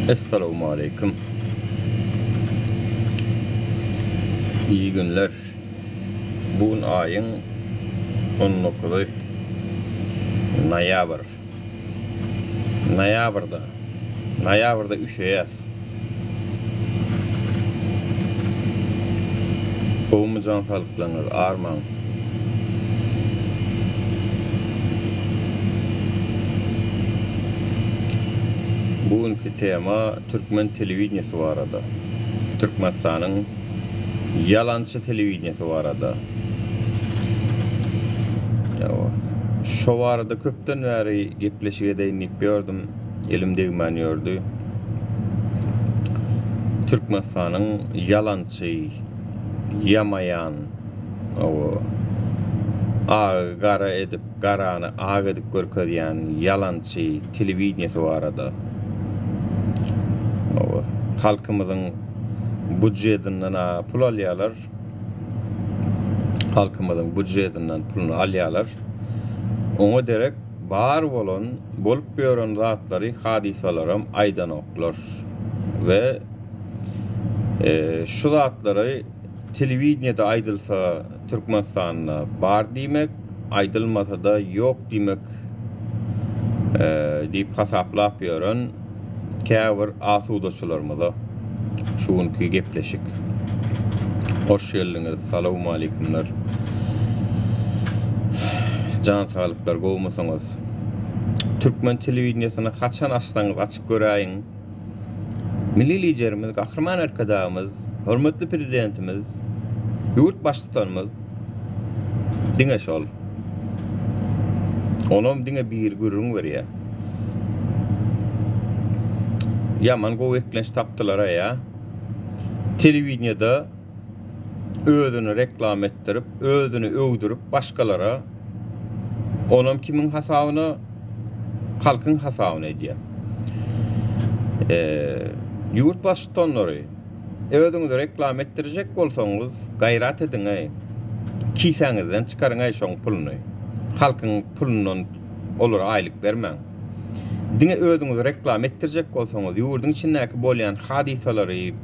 Esselamu Aleyküm. İyi günler. Bugün ayın 19'u Noyabr. Noyabr'da üşüyäs. Oğumuzdan salıklanır, arman. Bugünkü tema Türkmen televizyonu var arada. Türkmenistan'ın yalançı televizyonu var arada. Şu arada köpten beri gepleşige değinip gördüm. Elim değmeniyordu. Türkmenistan'ın yalançı, yamayan, gara edip, garany ağ edip görkezýän yalançı televizyonu var arada. Halkımızın budjetinden pul alýarlar. Halkımızın budjetinden pulunu alýarlar. Oňa derek bar bolan, bolup ýören zatlary, hadisalaram aýdan oklar. Ve şu zatlary televizyonda aýdylsa Türkmenistanda bar diýmek, aýdylmasa da ýok diýmek diýip hasaplap ýören käbir asudaçylarymyza şuňky gepleşik. Hoş geldiňiz. Salamu aleykumlar. Can sağlıklar gowmasaňyz. Türkmen televizyonyna haçan açsaňyz açyp göräýin. Milli liderimiz, gahrman arkadaşymız, hormatly prezidentimiz, ýurt başlyklary diňe şol. Onam diňe bir gürrüň berýär. Yaman gow eklenç tapdylar ya. Televizyonda özünü reklam ettirip, özünü öwdürip başgalara onam kimin hasabyna, halkyň hasabyna edýär. Ýurt başlyklary özüňizi reklam etdirjek bolsaňyz gaýrat ediň. Kisäňizden çykaryň şoň puluny. Halkyň pulundan olar aýlyk bermäň. Diňe özüňizi reklam etdirjek bolsaňyz, ýurdun içindäki bolýan hadisalary,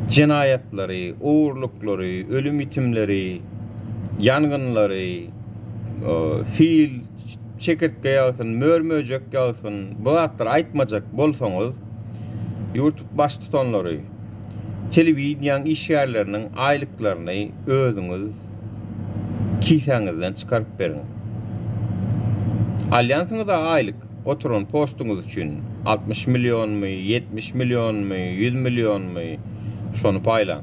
jenayatlary, oğurluklary, ölüm itimleri, yangınlary, fil çekirtke ýagsyn, mörmöjek ýagsyn, bu zatlary aýtmajak bolsaňyz, ýurt baş tutanlary, televiziýan işgärleriniň aýlyklaryny özüňiz kisäňizden çykaryp beriň. Alýansyňyzda aýlyk oturan postuňyz üçin 60 milyon 70 milyon 100 milyon şonu paýlan.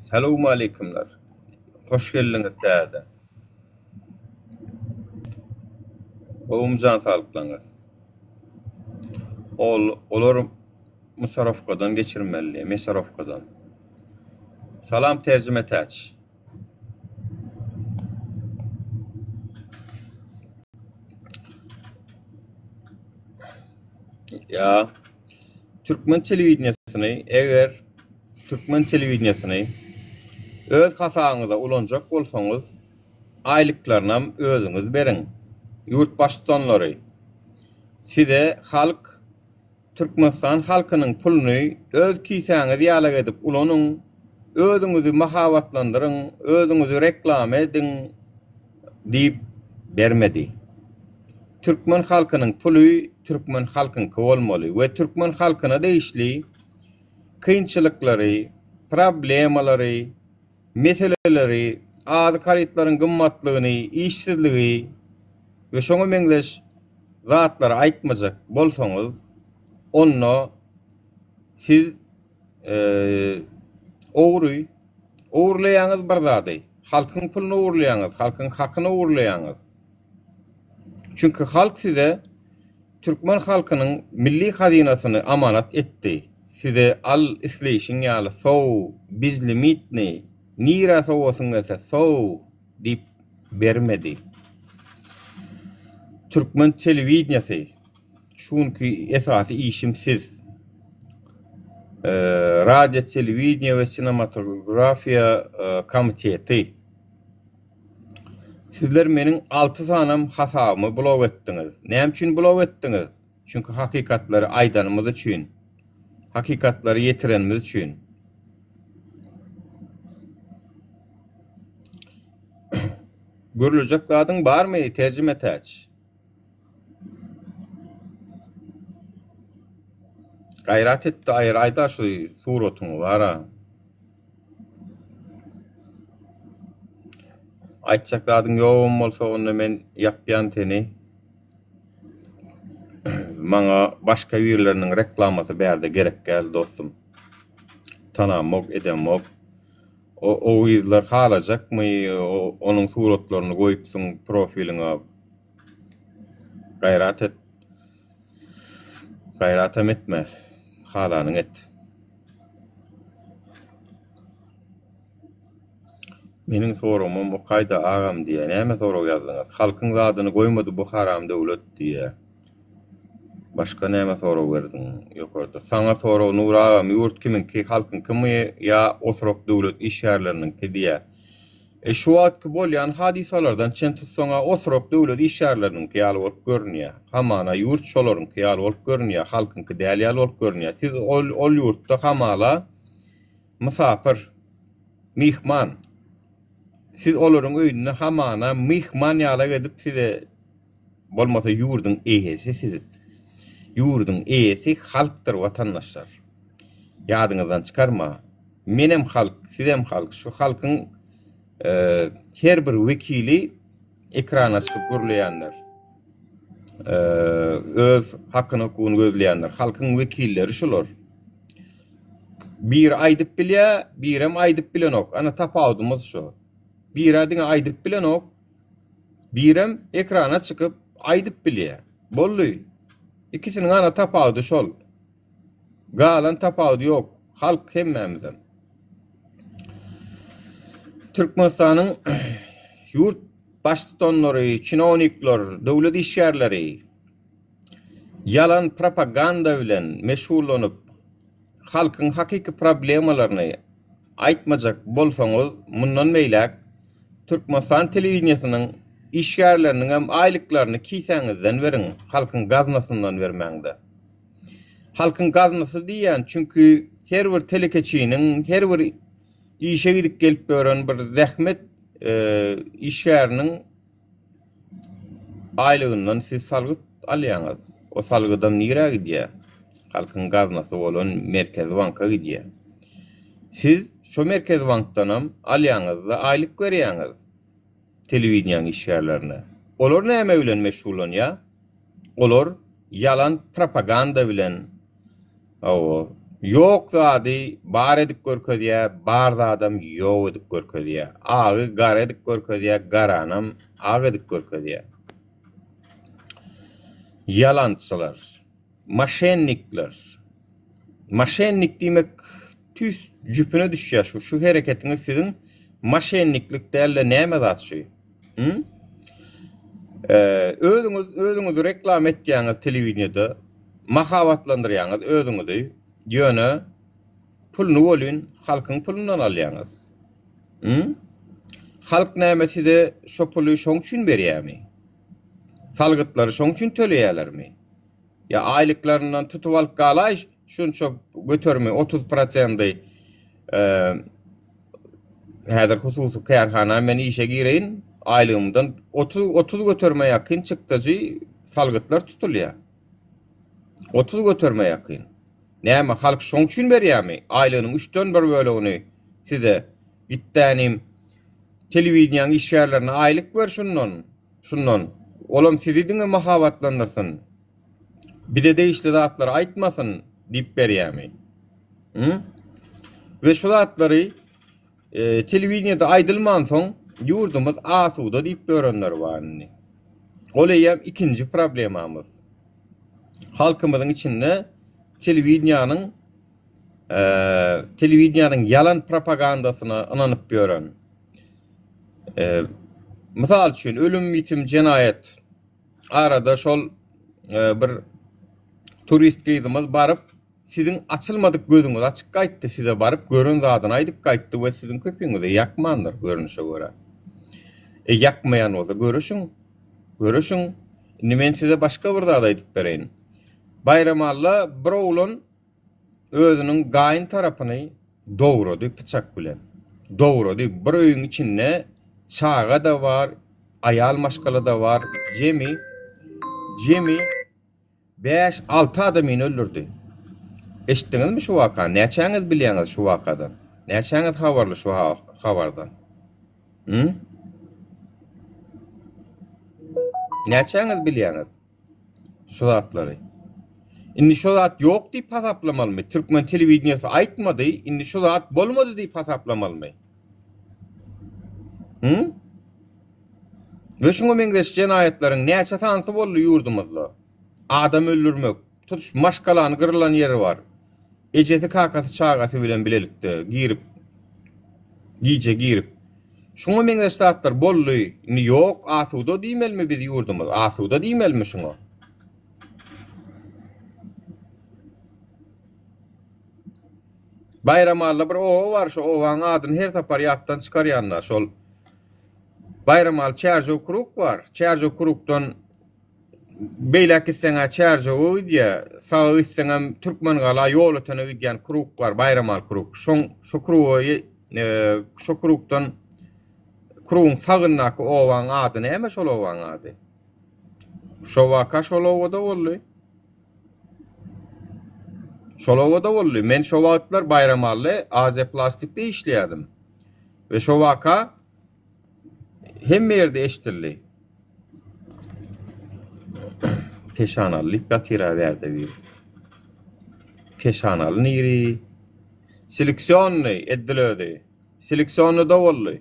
Salamu aleykumlar. Hoş geldiňiz täze. Oğumuzdan salyklaňyz. Olar musarrafkadan geçirmeli, mesarrafkadan. Salam tercüme etäç. Ya Türkmen televizyonyny eger Türkmen televizyonyny öz hasaňyza ulanjak bolsaňyz aýlyklaryna özüňiz beriň. Ýurt başlyklary size halk Türkmenistan halkynyň puluny öz kisäňize ýalag edip ulanyň, özüňizi mahabatlandyryň, özüňizi reklam ediň diýip bermedi. Türkmen halkynyň pulu Türkmen halkynky bolmaly we Türkmen halkyna değişli kynçylyklary, problemalary, meseleleri, adykarytlaryň gymmatlygyny, işsizligi we şoňa meňzeş zatlary aýtmajak bolsaňyz, onda siz oğurlaýaňyz bir zady. Halkyň pulunu oğurlaýaňyz, halkyň hakyny oğurlaýaňyz. Çünkü halk size Türkmen halkynyň milli hazinasyny amanat etdi. Size al isleýişiň ýaly sow, bizli mitni, nira sowasyň ese sow diýip bermedi. Türkmen televizyonyny şuňky esasy işim siz radio, televizyon ve sinematografiya komiteti Sizler menin 6 sanam hasabımı blok etdiniz. Näme üçin blok etdiniz? Çünkü hakikatlary aýdanymyz üçin. Hakikatlary ýetirenimiz üçin. Görülecek zadyň barmy? Terjime etäç. Gayrat etdi aýr aýda şu suratyny bara. Aýtjak zadyň ýokm bolsa onu men ýapýan teni maňa başga ýerleriniň reklamasy berde gerek geldi dostum. Tanamok edemok. O ýyzlar halajakmy? Onuň suratlaryny goýupsyň profiliňe. Gayrat et. Gayrat etme. Halanyň et. Meniň soragym o kaýda agam diýe. Näme sorag ýazdyňyz? Halkyň zadyny goýmady bu haram döwlet diýe. Başka näme sorag berdiň? Ýokarda. Saňa sorag Nur agam ýurt kiminki, halkyň kimi ýa osrok döwlet iş ýerleriniki diýe. Şu wagtky bolýan hadisalardan çen tutsaňa osrok döwlet iş ýerleriniki ýaly bolup görnýär. Hamana ýurt şolaryňky ýaly bolup görnýär, halkynky däl ýaly bolup görnýär. Siz ol ýurtda hamala musafir, mihman. Siz olaryň öýüne hamana mihman ýaly edip size bolmasa ýurdun eýesi siz. Ýurdun eýesi halkdyr, watandaşlar. Ýadyňyzdan çykarma. Menem halk, sizem halk, şu halkyň her bir wekili ekrana çykyp görleýänler. Öz hakyny hukugyny gözleýänler. Halkyň wekilleri şolar. Bir aýdyp bilýär, birem aýdyp bilenok. Ana tapawdymyz şu. Bir adiňe aýdyp bilenok, birem ekrana çykyp aýdyp bilýär. Bolly. İkisiniň ana tapawdy şol. Galan tapawdy ýok. Halk hemmemizem. Türkmenistanyň ýurt başlyklary, çinonikler, döwlet işgärleri yalan propaganda bilen meşgullanyp halkyň hakiki problemalaryny aýtmajak bolsaňyz, mundan meýlek Türkmenistan telewizionynyň işgärleriniň hem aýlyklaryny kiýsäňizden beriň, halkyň gaznasyndan bermäňde. Halkyň gaznasy diýen, çünkü her bir telekeçiniň, her bir işe gidip gelip gören bir zähmet işgäriniň aýlygyndan siz salgyp alýaňyz. O salgydan nire gidýär? Halkyň gaznasy bolan Merkez Banka gidýär. Siz şu Merkez Bankdanam alýaňyzda aýlyk berýäňiz telewizionyň işgärlerine. Olar näme bilen meşgullanýar? Olar yalan propaganda bilen yok zady bar edip görkezýär, bar adam ýok edip görkezýär. Agy gar edip görkezýär, garanam agy edip görkezýär. Yalançylar, maşennikler. Maşennik diýmek tüs jüpüne düşýär şu hereketiniz sizin maşenniklik däl näme zat şu? Özüňiz reklam etýäňiz telewizionyda mahabatlandyrýaňyz özüňizi ýöne pulny bolýan, halkyň pulundan alýaňyz. Halk näme size şo puly şoň üçin berýärmi? Salgytlary şoň üçin töleýärlermi? Ya aýlyklaryndan tutup alyp galaş, şunça götürme 30%dy häzir hususy kärhana men işe gireýin, aýlygymdan 30 götürme ýakyn çykdyjy salgytlar tutulýar. 30 götürme ýakyn. Näme halk şoň üçin berýärmi? Aýlygynyň 3-den 1 bölegini size gitdänim telewizionyň işgärlerine aýlyk ber şundan. Olam sizi diňe mahabatlandyrsyn. Bir de değişli zatlar aýtmasyn diýip berýärmi? Ve şu zatları telewizionyda aýdylman soň ýurdumyz asuda diýip görenler barny. Oleýem ikinji problemamyz. Halkymyzyň içinde telewizionyň yalan propagandasyna inanyp gören. Misal üçin ölüm, ýitim, jenayet arada şol bir turist geýdimiz barıp sizin açılmadyk gözüňiz açyk gaýtdy, size barıp görün zadyny aýdyp gaýtdy we sizin köpüňizi ýakmandyr görünüşe görä. Yakmayan olsa görüşün. Görüşün. Indi men size başka bir zat aýdyp bereýin. Bayramalla Browlun özünün gaýyn tarapyny dogrady pyçak bilen. Dogrady. Bir öýüň içinde çaga da var, ayal maşgala da var. Jemi 5-6 adamyny öldürdi. Eşitdiňizmi şu wakany? Näçäňiz bilýäňiz şu wakadan? Näçäňiz habarly şu habardan? Näçäňiz bilýäňiz şu zatlary? Indi şu zat ýok diýip hasaplamaly. Türkmen telewizionyasy aýtmady, indi şu zat bolmady diýip hasaplamaly. Ve şuňa meňzeş jenaýatlaryň näçe sansy boldy ýurdumyzda? Adam öldürmek, tutuş maşgalany gyrılan ýeri bar. Ejesi kakasy çagasy bilen bilelikde girip. Şuňa meňzeş zatlar boldy. Indi ýok, asuda diýmelmi biz ýurdumyz? Asuda diýmelmi şuňa? Bayramalla bir owa bar, şu owaň adyny her tapar ýatdan çykarýanlar. Şol Bayramal Çerjo Kuruk var. Çerjo Kurukdan beýlek isseňe Çerjo diýe, sağa isseňe Türkmen gala ýol ötene gidýän Kuruk var, Bayramal Kuruk. Şu Kurukdan Kuruň sagynnaky owaň ady näme şol owaň ady? Şo waka şol owada boldy. Şolovada boldy. Men şo wagtlar Bayramally AZ Plastikde işleýärdim. Ve şo waka hemme ýerde eşitildi. Peşanalyk gatira berdi bir. Peşanaly niri. Seleksiony edildi. Seleksiony da boldy.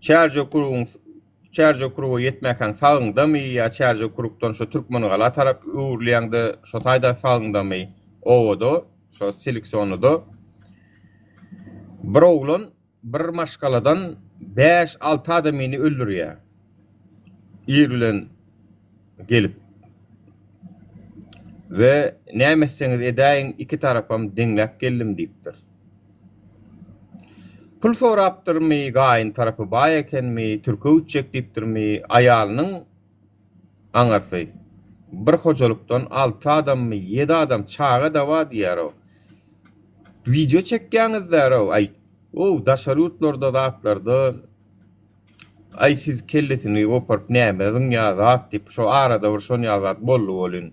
Çerjo kuruğu yetmeken sağında mı ya çerjo kuruktan şu Türkmeni gala tarap uğurlayandı şu tayda sağında mı ovodu şu seleksiyonu da Browlun bir maşgaladan 5-6 adamını öldürüyor. İrülen gelip ve nämetseniz edaýyn iki tarapam deňlek geldim diýipdir. Pul sorapdyrmy, gaýyn tarapy baý ekenmi, türkü üçek diýipdirmi, aýalynyň aňarsy. Bir hojalykdan 6 adammy, 7 adam çaga dawa diýär o. Video çekýäňizler o. Ay, o daşarutlarda zatlarda ay siz kellesini goparyp näme ya zat diýip şu arada bir şonu ýazat boldy bolyn.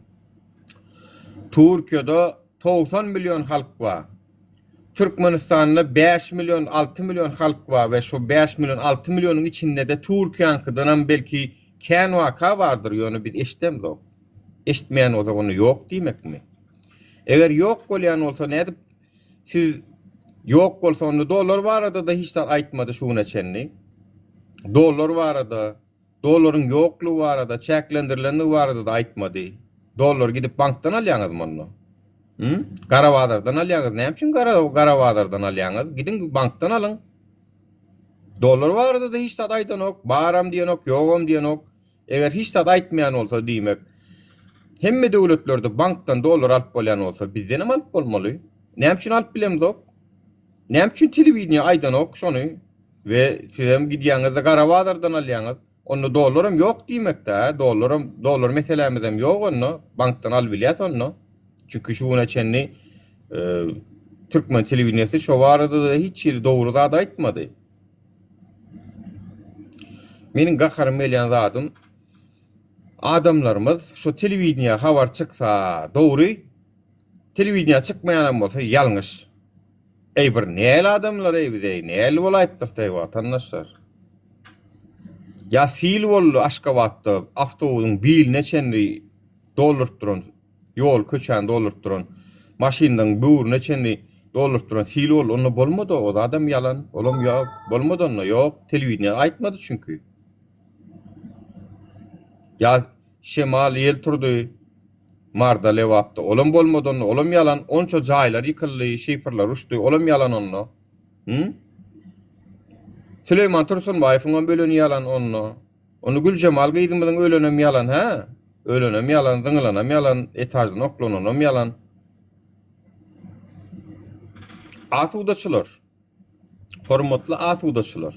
Türkiýede 90 milyon halk var. Türkmenistan'da 5 milyon 6 milyon halk var ve şu 5 milyon 6 milyonun içinde de Türkiye'nin belki kän waka vardır ýöne biz eşitdem dok. Eşitmeýän o zaman ýok diýmekmi? Eger ýok bolýan bolsa nädip siz ýok bolsa onda dolar barada da hiç aýtmady şuna çenni. Dolar barada, dolaryň ýoklugy barada, çäklendirileni barada da aýtmady. Dolar gidip bankdan alýaňyzmy onu? Garavadardan alýaňyz. Näme üçin garavadardan alýaňyz? Gidin bankdan alyň. Dolar barada da hiç aýdan ok, baram diýen ok, ýogam diýen ok. Eger hiç aýtmaýan bolsa diýmek, hemme döwletlerde bankdan dolar alyp bolýan bolsa, bizden hem alyp bolmaly. Näme üçin alyp bilemdik? Näme üçin telewizionya aýdan ok şonu we sizem gidýäňizde garavadardan alýaňyz. Onu dolarım yok diýmekde, dolar meselemizem yok onu, bankdan alyp bilýäs onu. Çünkü şuna çenni Türkmen telewizionyasy şo barada da hiç dogry zat aýtmady. Meniň gakarym elýän zatym adamlarymız şu telewizionya habar çyksa dogry, telewizionya çykmaýan bolsa ýalňyş. Bir näle adamlar bize näle bolaýpdyr watandaşlar. Ya fil bollu Aşgabatda awtobusyň biline çenli dolar duran, yol köçen dolar duran, maşindan buğruna çenli dolar duran fil bol, onu bolmady, o adam yalan, olam ýok, bolmady onu, ýok, telewizionya aýtmady çünkü. Ya şemal ýel turdy, marda lewapda, olam bolmady onu, olam yalan, onça jaýlar ýykyldy, şeýpirler uçdy, olam yalan onu. Süleyman Tursunbaýewiň böleni yalan onu. Onu Gülcemal Gyzymyň ölenem yalan, ha? Ölenem yalan, dıňlanam yalan, etaýdan oklananam yalan. Asudaçylar. Hormatly asudaçylar.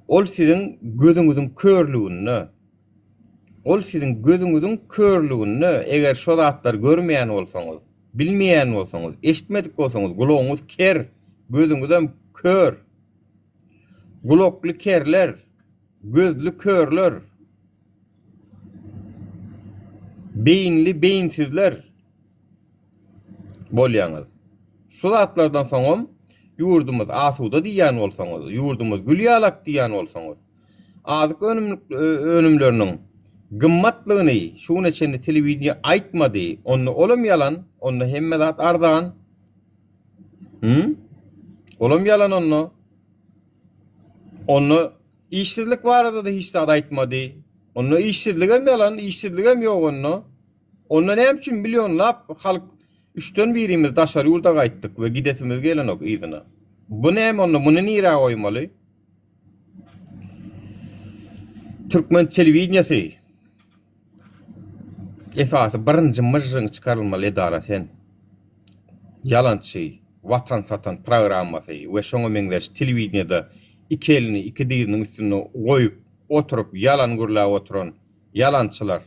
Ol sizin gözüňiziň körlügini, ol sizin gözüňiziň körlügini eger şo zatlar görmeýän bolsaňyz, bilmeýän bolsaňyz, eşitmedik bolsaňyz, gulagyňyz ker, gözüňizden kör. Gulakly kerler, gözlü körler, beyinli beyinsizler bolýaňyz. Şu zatlardan soňam ýurdumyz asuda diýen bolsaňyz, ýurdumyz gülýalak diýen bolsaňyz, azyk önümleriniň gymmatlygyny şuna çende telewiziýa aýtmady, onu olam ýalan, onu hemme zat arzan. Olam ýalan onu. Onu işsizlik barada da hiç zat aýtmady. Onu işsizligem ýalan, işsizligem ýok onu. Onu näme üçin milionlap halk 3-den birimiz daşar ýurda gaýtdyk we gidesimiz gelenok ýyzyna. Bu näme onu, muny nira goýmaly? Türkmen telewiziýasy esasy birinji myjyň çykarylmaly edara sen. Yalançy, watan satan programmasy we şoňa meňdeş telewiziýada iki elini iki diýiniň üstüne goýup oturup yalan gürläp oturan yalançylar.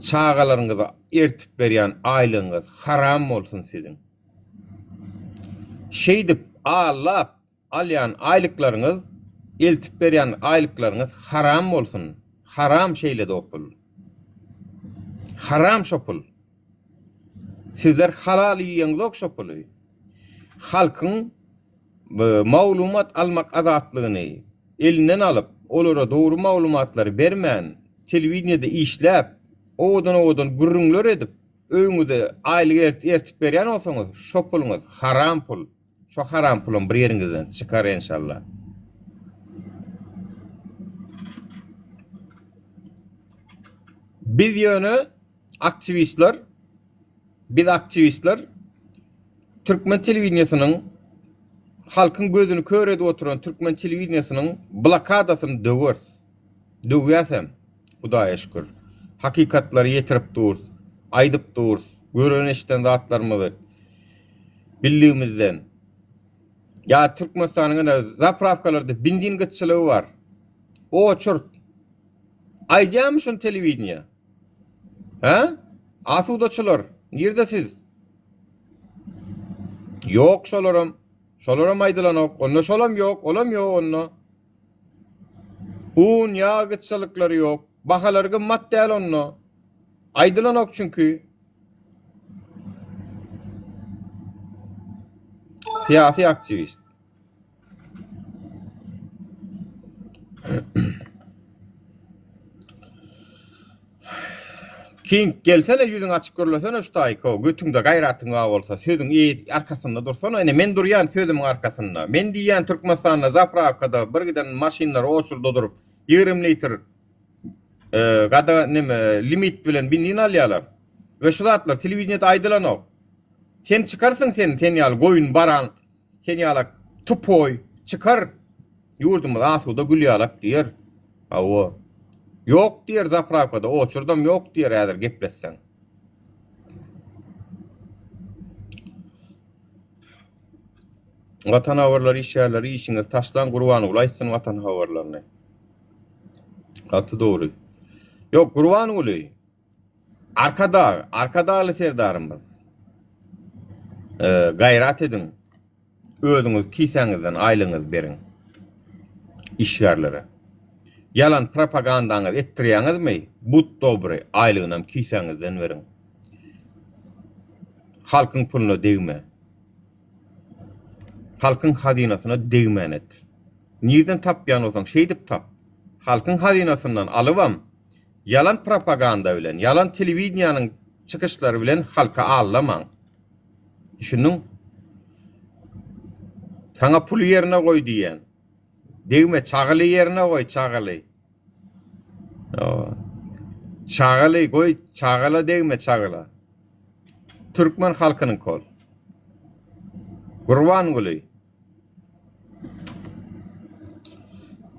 Çağalaryňyza ertip berýän aýlygyňyz haram bolsun sizin. Şeýdip allap alýan aýlyklaryňyz, eltip berýän aýlyklaryňyz haram bolsun. Haram şeýle dopul. Haram şopul. Sizler halal ýeňizok şopul. Halkyň maglumat almak azatlygyny elinden alıp olara doğru maglumatlary bermän, telewiziýada işläp, odan gürrüňler edip öňüňize aýlyk ertip berýän bolsaňyz, şo puluňyz haram pul. Şo haram pulun bir ýeriňizden çykar inşallah. Biz ýöne aktivistler, Türkmen telewiziýasynyň halkyň gözüni kör edip oturan Türkmen telewiziýasynyň blokadasyny döwýäsem, Hudaýa şükür. Hakikatlary ýetirip dur, aýdyp dur, göreneşden zatlarymyzy bildigimizden. Ya Türkmenistanyň zapravkalarda benzin gıtçılığı var. O çort. Aýdýam şol telewiziýa. Ha? Asudaçylar, nerede siz? Yok şolaram. Şolaram aýdylanok, onda şolam yok, olam yok onda. Un ya gıtçılıkları yok. Bahaları gymmat däl onda. Aýdylanok çünkü. Siyasi aktivist. King gelsene yüzüň açyk görlesene şu taýko, götüňde gaýratyň bar bolsa, sözüň arkasynda dursana, ene men durýan sözümiň arkasynda. Men diýen Türkmenistanda zapravkada bir giden maşinlar oçurda durup 20 litr gada limit bilen benzin alýarlar. Ve şu zatlar telewiziýada aýdylanok. Sen çıkarsın sen ýaly goýun baran, sen ýaly tupoy çıkar. Ýurdumyz asuda gülýalak diýer. Awo. Yok diýer zapravkada, oçurdam yok diýer häzir gepleşseň. Watan habarlar işýärler, işiňiz taşlan gurban ulaýsyn watan habarlaryny. Hatda dogry. Yok gurban uly. Arkadaly serdarymyz. Gaýrat edin. Özüňiz kiseňizden aýlygyňyz beriň. İşgärlere. Yalan propagandaňyz etdirýäňizmi? But dobry aýlygynam kiseňizden beriň. Halkyň puluny degme. Halkyň hazinasyna degmän et. Nirden tapýan bolsaň şeýdip tap. Halkyň hazinasyndan alybam. Yalan propaganda bilen, yalan telewiziýanyň çykyşlary bilen halka allamaň. Şunun sana pul yerine koy diyen. Degme çağılı yerine koy, çağılı. Çağılı koy, çağılı degme çağılı. Türkmen halkının kol. Gurban gulu.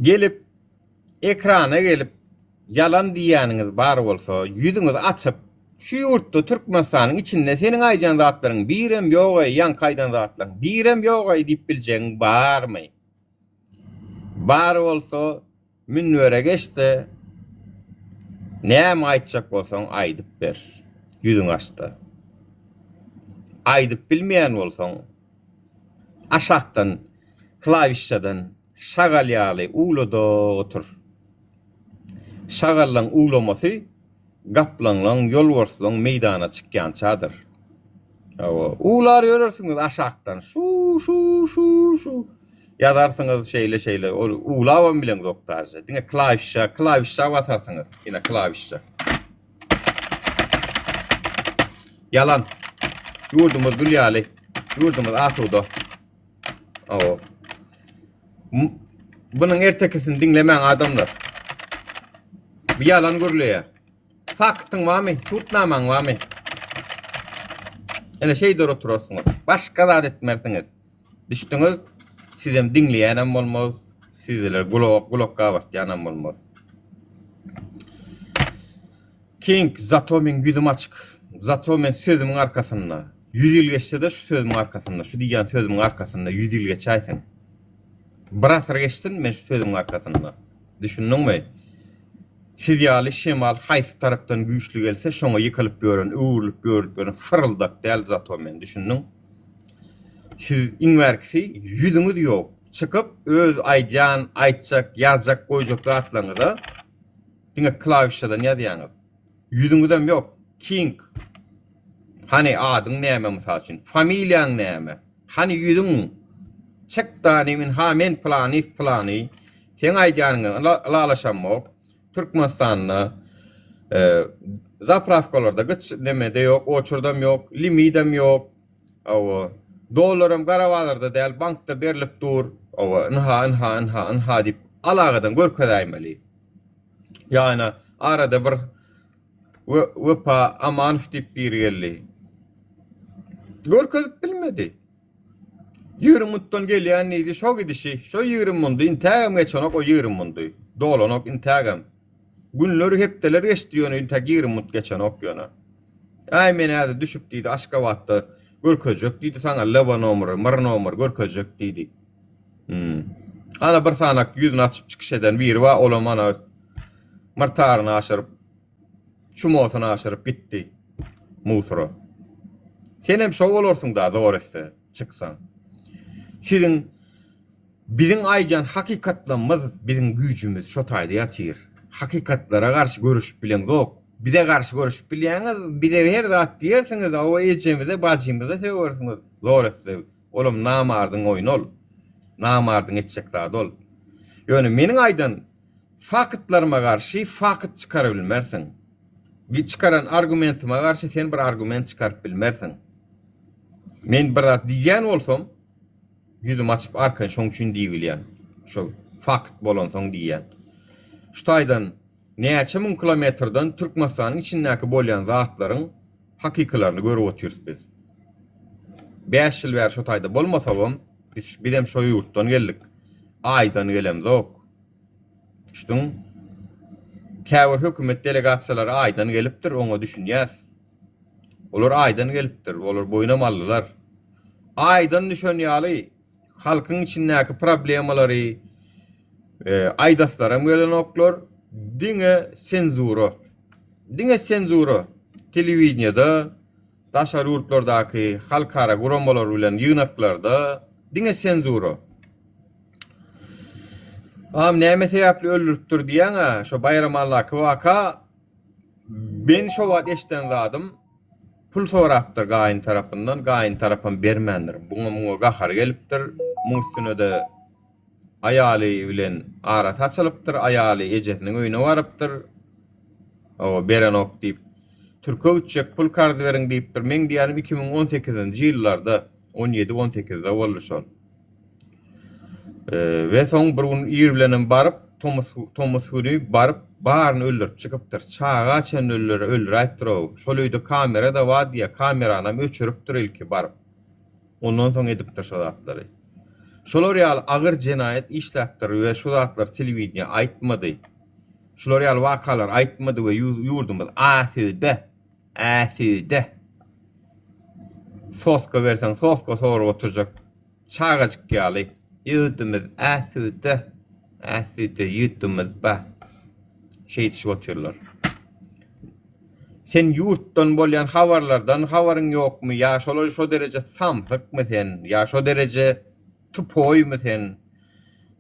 Gelip ekrana gelip yalan diýäniniz bar bolsa, ýüzüňiz açyp şu yurtda Türkmenistanyň içinde senin aýjan zatlaryň birem ýok, ýan kaýdan zatlaryň birem ýok diýip biljegiň barmy? Bar bolsa münwere geçse näme aýtjak bolsaň aýdyp ber. Ýüzüň açdy. Aýdyp bilmeýän bolsaň aşakdan klavişden şagalyaly uloda otur. Şagallaň ulomasy gaplanlaň ýolbarslan meýdana çykýan çadyr. Ular ýörersiňiz aşakdan şu ýazarsyňyz şeýle ulawam bilen doktarsy. Diňe klawişa basarsyňyz. Ýene klawişa. Yalan. Ýurdumyz gülýäli. Ýurdumyz asuda. Bunyň ertekisini diňlemäň adamlar. Bir yalan görülýär. Faktyň barmy? Tutnamaň barmy? Ele şeýder oturarsyňyz. Başga zat etmersiňiz. Düşdüňiz, sizem diňleýänem bolmaz. Sizler gulokka barýanem bolmaz. King Zatomen ýüzüm açyk. Zatomen sözümiň arkasynda. 100 ýyl geçse de şu sözümiň arkasynda, şu diýen sözümiň arkasynda 100 ýyl geçäýsin. Bir asr geçsin men şu sözümiň arkasynda. Düşündiňmi? Şiýaly şemal haýsy tarapdan güýçli gelse şoňa ýykylyp ýören, öwürlüp ýören fırıldak däl Zatomen düşündiň. Siz iňwerkisi ýüzüňiz ýok. Çykyp öz aýdýan, aýtjak, ýazjak, goýjak zatlaryňyza diňe klawişadan ýazýaňyz. Ýüzüňizem ýok. King. Hani adyň näme mysal üçin? Familiýaň näme? Hani ýüzüň? Çykdany men ha men plany. Sen aýdýanyň lalaşamok. Türkmenistanyň zapravkalarda güç nemede ýok, oçurdam ýok, limidem ýok. Dolarym garawalarda däl bankda berilip dur. Inha diýip alagadan görkezäýmeli. Ýani arada bir wepa amanf diýip birgelli. Görkezip bilmedi. 20 mutdan gelýän neydi? Şo gidişi, şo 20 mundy intägem geçenok o 20 mundy. Dolanok intägem. Günleri hepdeler geçdiýän intäg 20 mut geçenok ýöne. Ay men hadi düşüp diýdi Aşgabatda görkezek diýdi saňa leba nomery, mir nomer görkezek diýdi. Ana bir sanak ýüzüni açyp çykyş eden biri wa olam ana martaryny aşyryp çumosyny aşyryp gitdi. Musra. Sen hem şo bolarsyň da dogry çyksaň. Sizin biziň aýjan hakykatlarymyz, biziň güýjümiz şo taýda ýatyr. Hakykatlara garşy görüşüp bilen zok. Bize garşy görüşüp bilýäňiz, bize her zat diýersiňiz, o eýjemize, bajymyza sewersiňiz. Dogry. Olam namardyň oýnol. Namardyň etjek zat ol. Ýöne meniň aýdan faktlaryma garşy fakt çykara bilmersiň. Bir çıkaran argumentima garşy sen bir argument çıkaryp bilmersiň. Men bir zat diýen bolsam, ýüzüm açyp arkan şoň üçin diýilýän. Şo fakt bolan soň diýen. Şu taýdan näçe mün kilometrden Türkmenistanyň içindäki bolýan zatlaryň hakykyklaryny görüp oturýarys biz. 5 ýyl bäri şu taýda bolmasam, biz birem şo ýurtdan geldik. Aýdan gelem zok. Şuň käwir hökümet delegasiýalary aýdan gelipdir, oňa düşünýäs. Olar aýdan gelipdir, olar boýnamallylar. Aýdan düşünýäli halkyň içindäki problemalary aýdaslara gelen oklar diňe senzura. Telewizionyada, daşary ýurtlardaky halkara guramalar bilen ýygnaklarda diňe senzura. Näme sebäpli öldüripdir diýäňe, şo bayramallaki waka ben şo wagt eşden zadym. Pul sorapdyr gaýyn tarapyndan, gaýyn tarapyn bermendir. Buňa gahar gelipdir, muň üstüne de aýaly bilen ara taçylypdyr, aýaly ejesiniň öýüne barypdyr. Berenok diýip Türkçe pul kardy beriň diýipdir. Men diýenim 2018-nji ýyllarda, 17-18-de boldy şol. Ve soň bir gün ýer bilen baryp Thomas Hury baryp baryny öldürip çykypdyr. Çağa çen öldüräýipdir. Şol öýde kamera da bar diýe kamerany öçürüpdir ilki baryp. Ondan soň edipdir şo zatlary. Şolar ýaly agyr jenaýet işläpdir we şu zatlar telewizionya aýtmady. Şolar ýaly wakalar aýtmady we ýurdumyz asyda äsüde. Soska versen soska soru oturacak. Çağacık ýaly. Ýüdümüz äsüde. Äsüde ýüdümüz ba. Şeýdişip oturlar. Sen yurtdan bolýan habarlardan habaryň ýokmy? Ya şolar şo derece samsykmy sen? Ya şo derece tupoymy sen?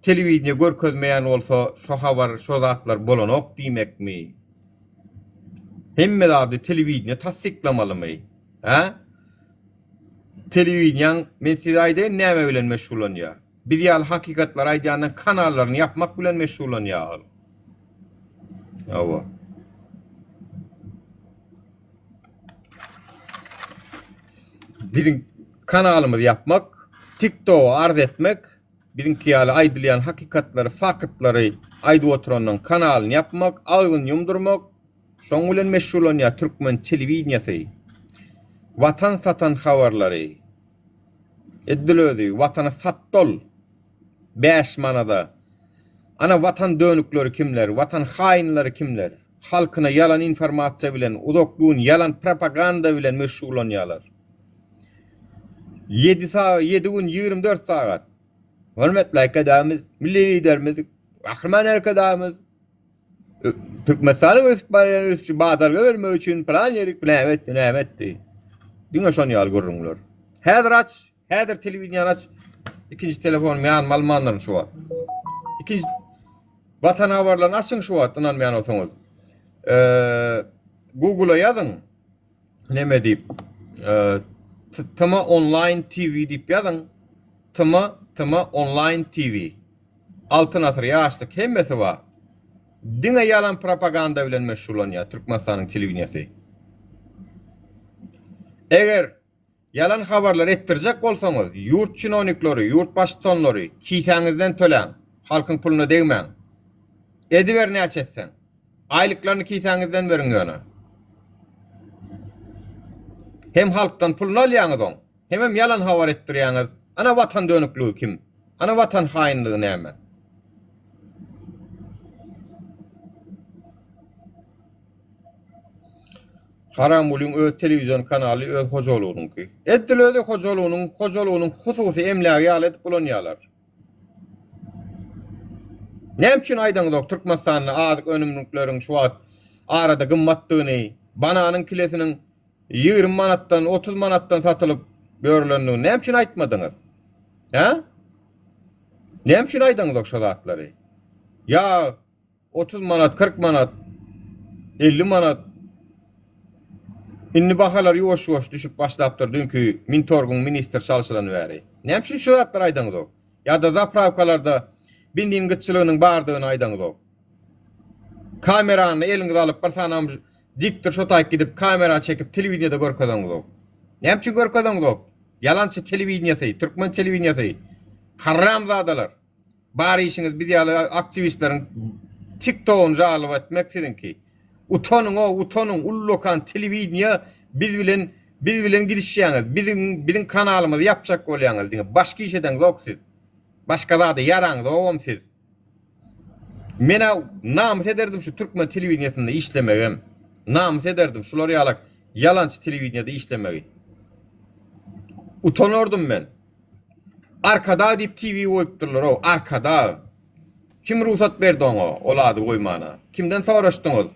Telewiziýa görkezmeýän bolsa şo habar, şo zatlar bolanok diýmekmi? Hemme zady telewiziýa tasdiklamalymy? Ha? Telewiziýaň men size aýdaýyn näme bilen meşgulanýar? Bir ýaly hakykatlar aýdýandan kanallaryny ýapmak bilen meşgulanýar. Awa. Bizim kanalımızı yapmak, TikTok'u arz etmek, bizimki ýaly aýdylýan hakykatları, fakatları aýdyp oturandan kanalyny yapmak, agyny ýumdurmak, şoň bilen meşgulanýar türkmen telewiziýasy. Watan satan habarlary. Edilödi, watana satdol. 5 manada. Ana watan dönükleri kimler, watan haýynlary kimler? Halkyna yalan informasiýa bilen, udokluğun yalan propaganda bilen meşgulanýarlar. 7 gün 24 saat. Hürmetli arkadaşımız, milli liderimiz, kahraman arkadaşımız, Türkmenistan'ın üstü bağdarga vermek için plan yerik bilemetti. Dünya şonu yal görürler. Häzir aç, häzir telewiziýany aç. İkinci telefon meýan malmanlaryň şu var. İkinci vatan habarlaryny açyň şu wagtdan meýan olsaňyz. Google'a ýazyň. Näme diýip? Tama online TV diýip ýazyň. Tama online TV. Altyn asr ýaşlyk hemmesi bar. Diňe yalan propaganda bilen meşgulanýar Türkmenistanyň telewiziýasy. Eger yalan habarlar ettirjek bolsaňyz, ýurt çynonikleri, ýurt başçylary kiýsäňizden töläň, halkyň puluny degmäň. Ediber näçe etsen, aýlyklaryny kiýsäňizden beriň ýöne. Hem halktan puluny alýaňyz, hem yalan habar etdirýäňiz. Ana watan dönüklügi kim? Ana watan haýynlygy näme? Haramulun öz televizyon kanaly öz hojalygynyňky. Edilödi hojalygynyň hususy emlägi ýaly edip bolanýarlar. Näme üçin aýdaňyz Türkmenistanyň azyk önümlükleriň şu wagt arada gymmatdygyny, bananyň kilesiniň 20 manatdan 30 manatdan satylyp görülendigini näme üçin aýtmadyňyz? Ha? Näme üçin aýdaňyz şu zatlary? Ya 30 manat, 40 manat, 50 manat inni bahalar ýoş düşüp başlapdyr dünkü Mintorgun minister çalşylany bäri. Näme üçin şu zatlar aýdaňyz? Ya da zapravkalarda bindin gıççılığının bardığını aýdaňyz. Kamerany eliňize alyp bir sanam diktir şotayıp gidip kamera çekip telewiziýada görkezäňiz. Näme üçin görkezäňiz? Yalançy telewiziýasy, türkmen telewiziýasy. Haram zadalar. Bari işiniz bir ýaly aktivistleriň TikTok'un jalyp etmek ki. Utonun ullokan telewiziýa biz bilen gidişýäňiz. Bizim kanalymyzy ýapjak bolýaňyz diňe. Başga iş eden zok siz. Başga zady ýaraňyz ogam siz. Mena namys ederdim şu türkmen telewiziýasynda işlemegem. Namys ederdim şolary ýalak yalançy telewiziýada işlemegi. Utanordum men. Arkada diýip TV goýupdyrlar o, arkada. Kim ruhsat berdi oňa, olady goýmana? Kimden soraşdyňyz?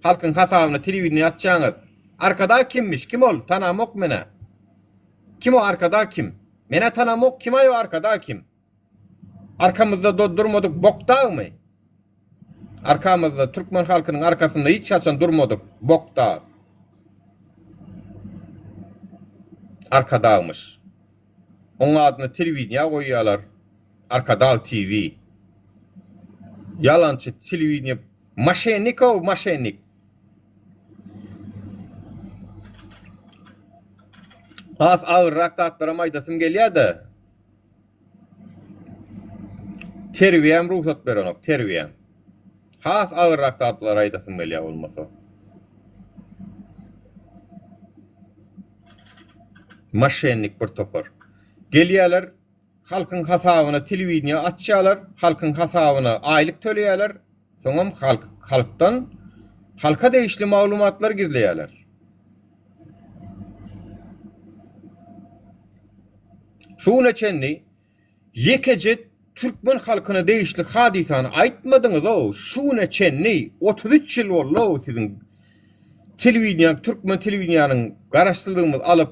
Halkyň hasabyna telewiziýa atjaňyz. Arkada kimmiş? Kim ol? Tanamok mene. Kim o arkada kim? Mene tanamok kim aýo arkada kim? Arkamızda durmadyk bokdagmy? Arkamızda türkmen halkynyň arkasynda hiç haçan durmadyk bokdag. Arkadagmış. Oňa adyny telewiziýa goýýarlar. Arkadag TV. Yalançy telewiziýa maşennik. Has ağır raktatlara maydasım gelýär-de. Terwiyem ruhsat berenok, terwiyem. Has ağır raktatlara aýdasym gelýär bolmasa. Maşennik bir topar. Gelýärler, halkyň hasabyna telewiziýa atýarlar, halkyň hasabyna aýlyk töleýärler. Soňam halkdan halka degişli maglumatlar gizleýärler. Şuna çenni yekece Türkmen halkyna değişli hadisany aýtmadyňyz o. Şuna çenni 33 ýyl boldy o siziň telewizion, Türkmen telewizionynyň garaşdyrdygymyz alyp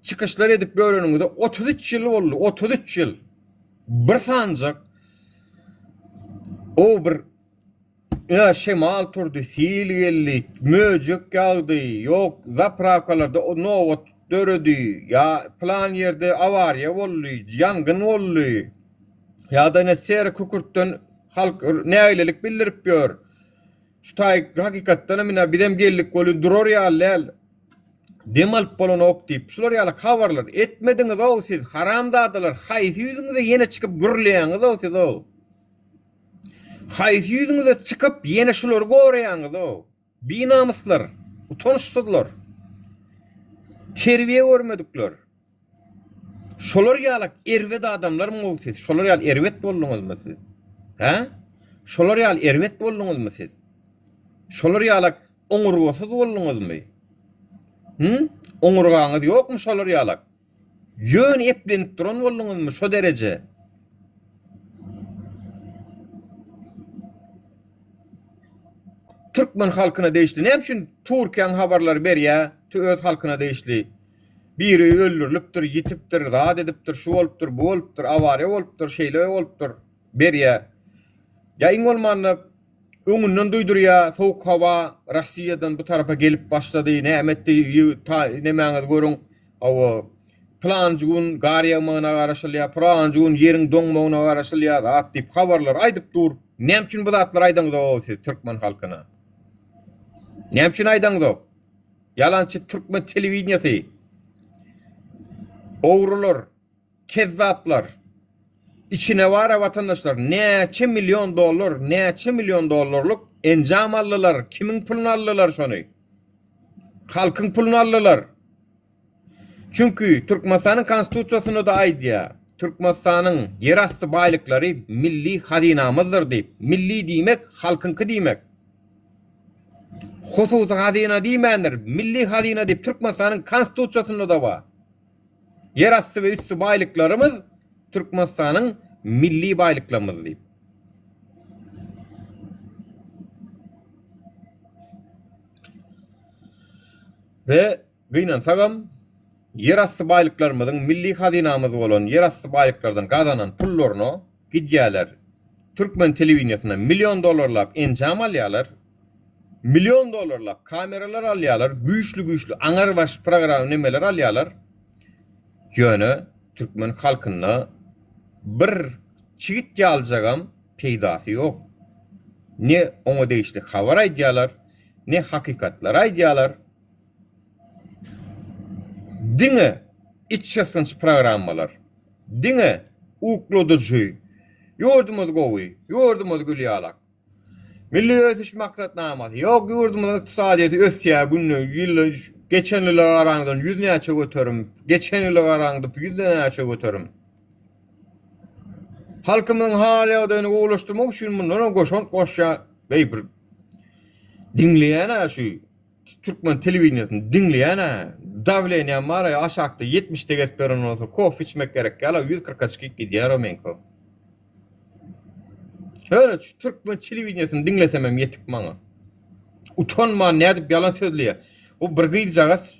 çıkışlar edip böwrenigde 33 ýyl boldy, 33 ýyl. Bir sanjak o bir ya şemal turdy, sil geldi, möjek ýagdy, ýok zapravkalarda o nowat döredi, ya plan ýerde awariýa boldy, ýangyn boldy. Ya da ne ser kukurtdan halk näýlelik bildirip ber. Şu taý hakykatdan mine bidem gellik bolun durur ýalyl. Demal bolon ok diýip şular ýaly habarlar etmediňiz o siz haramdadylar. Haýsy ýüzüňize ýene çykyp gürleýäňiz o siz o. Haýsy ýüzüňize çykyp ýene şulary görýäňiz o. Binamyslar, utançsyzlar. Terbiýe görmedikler. Şolar ýaly erwet adamlar mı siz? Şolar ýaly erwet bolduňyzmy siz? Ha? Şolar ýaly erwet bolduňyzmy siz? Şolar ýaly oňurgasyz bolduňyzmy? Oňurgaňyz ýokmy şolar ýaly? Ýön eplenip duran bolduňyzmy şo derece? Türkmen halkyna değişdi. Näme üçin Türkiýanyň habarlary berýär? Öz halkyna değişdi. Biri öldürilipdir, yitipdir, zat edipdir, şu bolupdyr, bu bolupdyr, awariýa bolupdyr, şeýle bolupdyr. Berýär. Ya iň bolmanda öňünden duýdurýar, sowuk hawa Russiýadan bu tarafa gelip başlady, nämetdi, nämäňiz görüň, awa planjyň garýamagyna garaşylýar, planjyň ýeriň doňmagyna garaşylýar, zat diýip habarlar aýdyp dur. Näme üçin bu zatlar aýdaňyz o siz Türkmen halkyna? Näme üçin aýdaňyz o? Yalançy Türkmen telewizionyasy. Ogrular, kezzaplar, içine vara vatandaşlar neçe milyon dollarlyk enjam aldylar. Kimin pulunu aldylar şonu? Halkyň pulunu aldylar. Çünkü Türkmenistanyň konstitusiýasyna da aýdýar. Türkmenistanyň ýerasty baýlyklary milli hazinamyzdyr diýip. Milli diýmek halkynky diýmek. Hususy hazina diýmändir. Milli hazina diýip Türkmenistanyň konstitusiýasyna da bar. Yerastı ve üstü baýlyklarymyz Türkmenistanyň milli baýlyklarymyz diýip. Ve güýnen sagam yerastı baýlyklarymyzyň milli hazinamyz bolan yerastı baýlyklardan gazanan pullaryny gidýärler. Türkmen telewizionyna milyon dollarlap enjam alýarlar. Milyon dollarlap kameralar alýarlar, güýçli aňar baş program nemeler alýarlar. Ýöne Türkmen halkyna bir çigit ýaljagam peýdasy ýok. Ne oňa değişli habar aýdýarlar, ne hakykatlar aýdýarlar. Diňe içsesiniz programmalar, diňe ukludyjy, ýurdumyz gowy, ýurdumyz gülýarlak. Milli ösüş maksatnamasy, ýok ýurdumyz ykdysadyýety ösýär günni, ýyl geçen ýyl araňdan 100 näçe götürüm, geçen ýyl araňda 100 näçe götürüm. Halkymyň hal ýagdaýyny gowlaşdyrmak üçin mundan goşa beýbir dinleýän şu Türkmen telewizionyny dinleýän davlenýän mara aşakda 70 deget beren bolsa kof içmek gerek ýa-da 140 çykyp gidýär o menko. Öyle Türkmen telewizionyny dinlesemem ýetip maňa. Utanma nädip ýalan sözleýär. O bir gyýdy jagas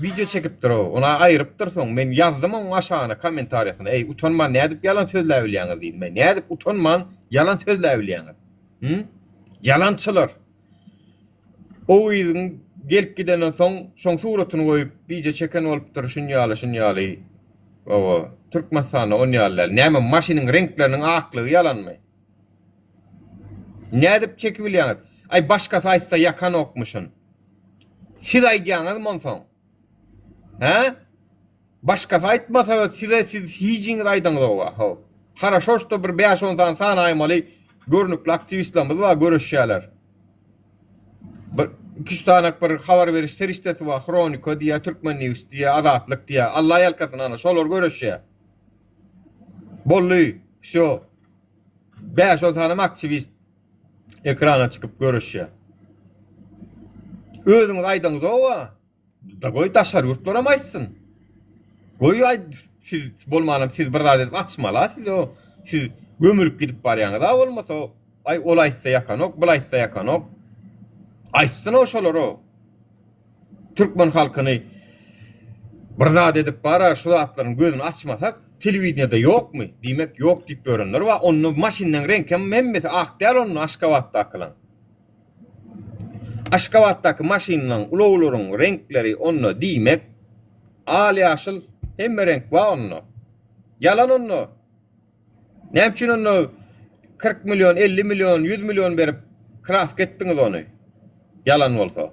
video çekip dur, ona aýryp dursoň men ýazdım oň aşagyna kommentariýasyna. Ey utanma nädip ýalan sözläp bilýäňiz diýdim men. Nädip utanman ýalan sözläp bilýäňiz? Ýalançylar. O ýygyň gelip gidenden soň şoň suratyny goýup video çeken bolupdyr şunýaly. Owa Türkmenistana on ýalylar. Näme maşynyň renkleriniň aklygy ýalanmy? Nädip çekip bilýäňiz? Ay başgasy aýtsa ýakan okmuşyn. Siz aýdýaňyz monsoň. Ha? Başgasy aýtmasa siz hijiňiz aýdaňyz oga. Haraşo şo bir 5-10 san aýmaly görnükli aktivistlerimiz bar, görüşýärler. Bir 2 tane bir habar beriş serişdesi bar, Kronika diýär, Türkmen News diýär, Azatlyk diýär. Allah ýalkasyn ana şolar görüşýär. Bolly, şo 5-10 tane aktivist ekrana çykyp görüşýär. Özüňiz aýdaňyz owa. Da goý daşar ýurtlara aýtsyn. Goý siz bolmanam siz bir zat edip açmala siz gömülüp gidip barýaňyz da bolmasa ay olaýsa yakanok bulaýsa yakanok aýtsyn oşolary türkmen halkyny bir zat edip bara şu zatlaryň gözüni açmasak telewizionyada ýokmy diýmek ýok diýip görenler we onu maşinanyň reňkem hemmesi akdal onu Aşgabatda akylan. Aşgabatdaky maşinanyň ulaglaryň reňkleri onu diýmek al ýaşyl hemme renk we onu. Yalan onu. Näme üçin onu 40 milyon, 50 milyon, 100 milyon berip kras getdiňiz onu? Yalan bolsa.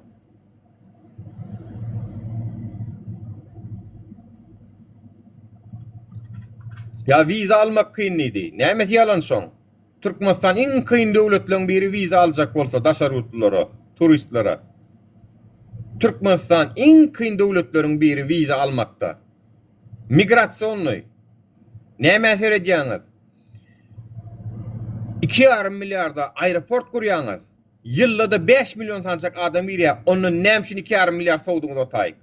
Ya viza almak kıyın idi. Näme yalan soň? Türkmenistan iň kıyın döwletleriň biri viza aljak bolsa daşar ýurtlara, turistlere. Türkmenistan iň kıyın döwletleriň biri viza almakda. Migrasiýony. Näme seredýäňiz? 2,5 milyarda aeroport kurýaňyz. Ýylda 5 milyon sanjak adam birýär. Onu näme üçin 2,5 milyar sowduňyz otaýyk?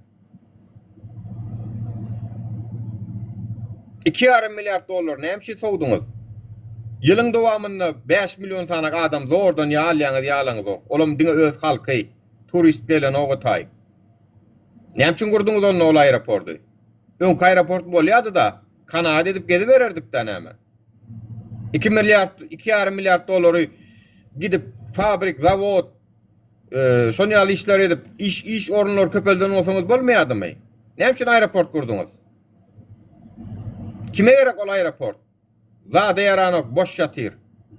2,5 milyar dolar näme üçin sowduňyz? Ýylyň dowamynda 5 milyon sanak adam zordan ýalýaňyz ýalaňyz. Olam diňe öz halky, turist bilen ogatay. Näme üçin gurduňyz onu ol aeroporty? Ön aeroport bolýady da, Kanada edip gezi bererdik da näme? 2 milyar, 2,5 milyar dolary gidip fabrik, zavod, şonýaly işler edip iş orunlary köpelden bolsaňyz bolmaýadymy? Näme üçin aeroport gurduňyz? Kime gerek ol aeroport? Zada yaranok, boş ýatyr.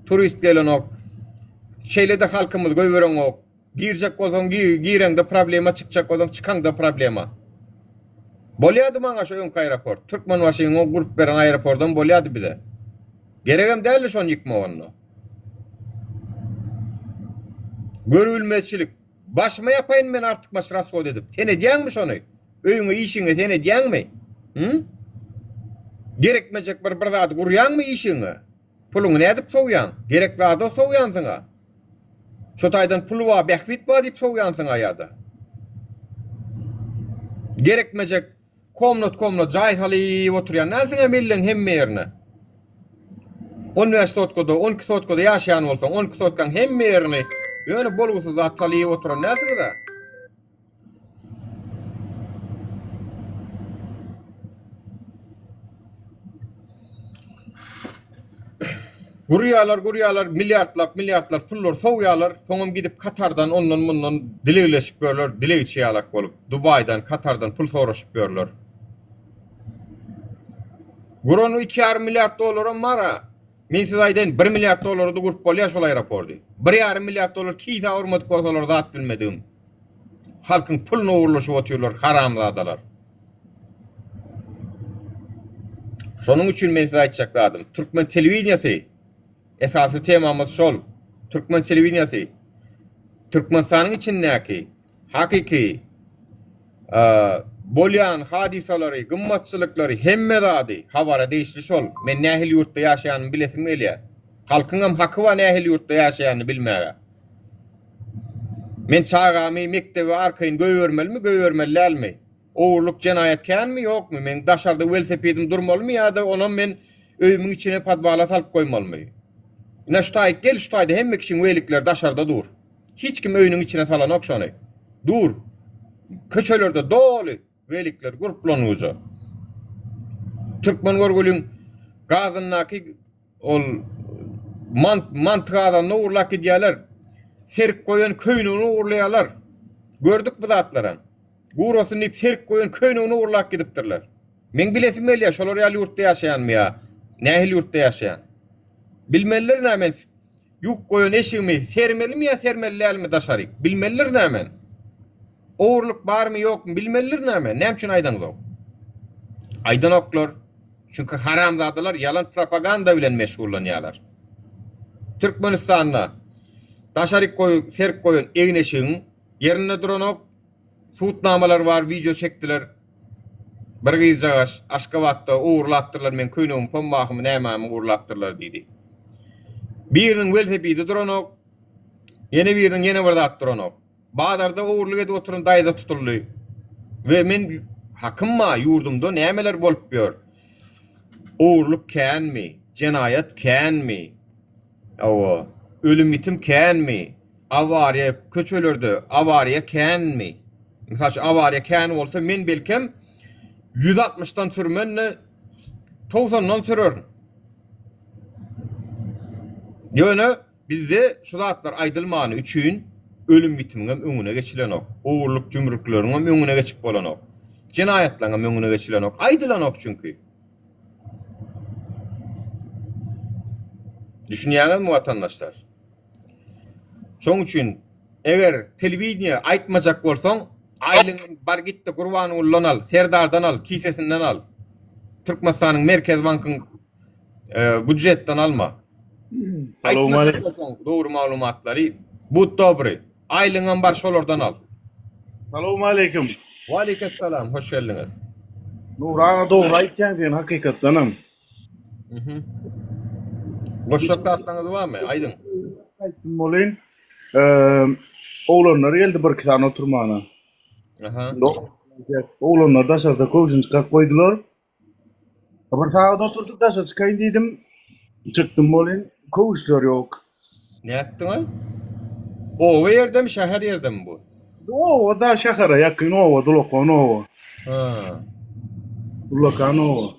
Turist gelenok, şeýlede halkymyz göýberenok, girjek bolsaň gireňde problema, çykjak bolsaň çykaňda problema. Bolýady maňa şu ön aeroport. Türkmen waşyny gurup beren aeroportdan bolýady bize. Geregem däl şonu ýykmak onu. Görülmezçilik. Başıma yapaýyn men artyk maşrasy edip. Sen edýäňmi şonu? Öýüňe işiňe sen edýäňmi? Gerekmejek bir zat gurýanmy işiňe? Puluňy nädip sowýan? Gerek zat sowýan sana. Şu taýdan pul wa behbit wa diýip sowýan sana ýa-da. Gerekmejek komnat jaý haly oturýan näsiňe millen hemme ýerine. 10 sotkoda, 12 sotkoda ýaşaýan bolsaň, 12 sotkan hemme ýerine ýöne bolgusy zat haly oturan näsiňe da? Gurýalar, milyardlar pullar sowýalar, soňam gidip Katardan ondan mundan dilegleşip görler, dilegçi ýalak bolup, Dubaydan, Katardan pul soraşyp görler. Guronu 2,5 milyar dolara mara. Men siz aýdyn 1 milyar dolary gurup bolýar şol aeroporty. 1,5 milyar dolar kiýse urmadyk bolsalar zat bilmedim. Halkyň puluny uğurlaşyp otyrlar, haramzadalar. Şonuň üçin men size aýtjaklarym. Türkmen telewizionyasy esasy temamyz şol. Türkmen telewizionyasy Türkmenistanyň içindäki hakiki bolýan hadisalary, gymmatçylyklary hemme zady habara değişli şol. Men nähil ýurtda ýaşaýanymy bilesim gelýär. Halkyňam haky we nähil ýurtda ýaşaýanyny bilmäge. Men çağamy mektebe arkaýyn göýbermelimi, göýbermelimi? Oğurluk jenaýetkenmi ýokmy? Men daşarda velosipedim durmalymy ýa-da onu men öýümüň içine padbala salyp goýmalymy? Ina şutaýy gel şutaýda hemme kişiň welikler daşarda dur. Hiç kim öýüniň içine salan okşany. Dur. Köçelerde doly welikler guruplanyjy. Türkmen gorgulüň gazynyňky ol mantygadan uğurlak edýärler. Serk goýan köýnüni uğurlaýarlar. Gördük bu zatlaryň. Gurusyny serk goýan köýnüni uğurlak edipdirler. Men bilesim gelýär şolar ýaly ýurtda ýaşaýanmy ýa, nähil ýurtda ýaşaýan. Bilmeliler nämen ýuk goýan eşigimi sermelimi ýa sermellämi daşaryk. Bilmeliler nämen. Oğurluk barmy ýokmy bilmeliler näme? Näme üçin aýdanok? Aýdanoklar çünki haramzadalar yalan propaganda bilen meşgullanýarlar. Türkmenistanda daşaryk goýup serk goýan egneşiň ýerine duranok suutnamalar bar, video çekdiler. Bir gyzjaş Aşgabatda uğurlapdyrlar, men köýnümi, pammagymy, nämämi uğurlapdyrlar diýdi. Biriniň velosipedi duranok, ýene biriniň ýene bir zat duranok. Bazarda uğurluk edip oturan daýda tutuldy. Ve men hakymma ýurdumda nämeler bolup ýör. Oğurluk kän mi? Cenayet kän mi? Awa, ölüm bitim kän mi? Avariya köçölördi, avariya kän mi? Mesela avariya kän bolsa men belkem 160'dan türmenle 90'dan türörün. Ýöne bizde şu zatlar aýdylmany üçin ölüm bitimine öňüne geçilen ok. Oğurluk jümrüklerine öňüne geçip bolan ok. Cenayetlerine öňüne geçilen ok. Aýdylan ok çünkü. Düşünýäňizmi watandaşlar? Şoň üçin eger telewiziýa aýtmajak bolsaň, aýlyň bar gitdi Gurbanyň al, Serdardan al, kisesinden al. Türkmenistanyň Merkez Bankyň budjetden alma. Assalamu aleykum. Doğru malumatlary bu dobry. Aýlyňam bar şolardan al. Assalamu aleykum. Wa aleykussalam, hoş geldiniz. Nurana doğru aýtýan sen hakykatdanam. Goşlukda atlaňyz barmy? Aýdyn. Aýtdym bolyn. Oğlanlar geldi bir kitany oturmana. Aha. Oğlanlar daşarda koşun çıkıp koydular. Bir saat oturduk daşa çıkayın dedim. Çıktım bolyn. Koşlar yok. Ne etdiň? O ýerde mi, şäher ýerde mi bu? O da şahara yakın o, Dulokon o. Ha. Dulokon o.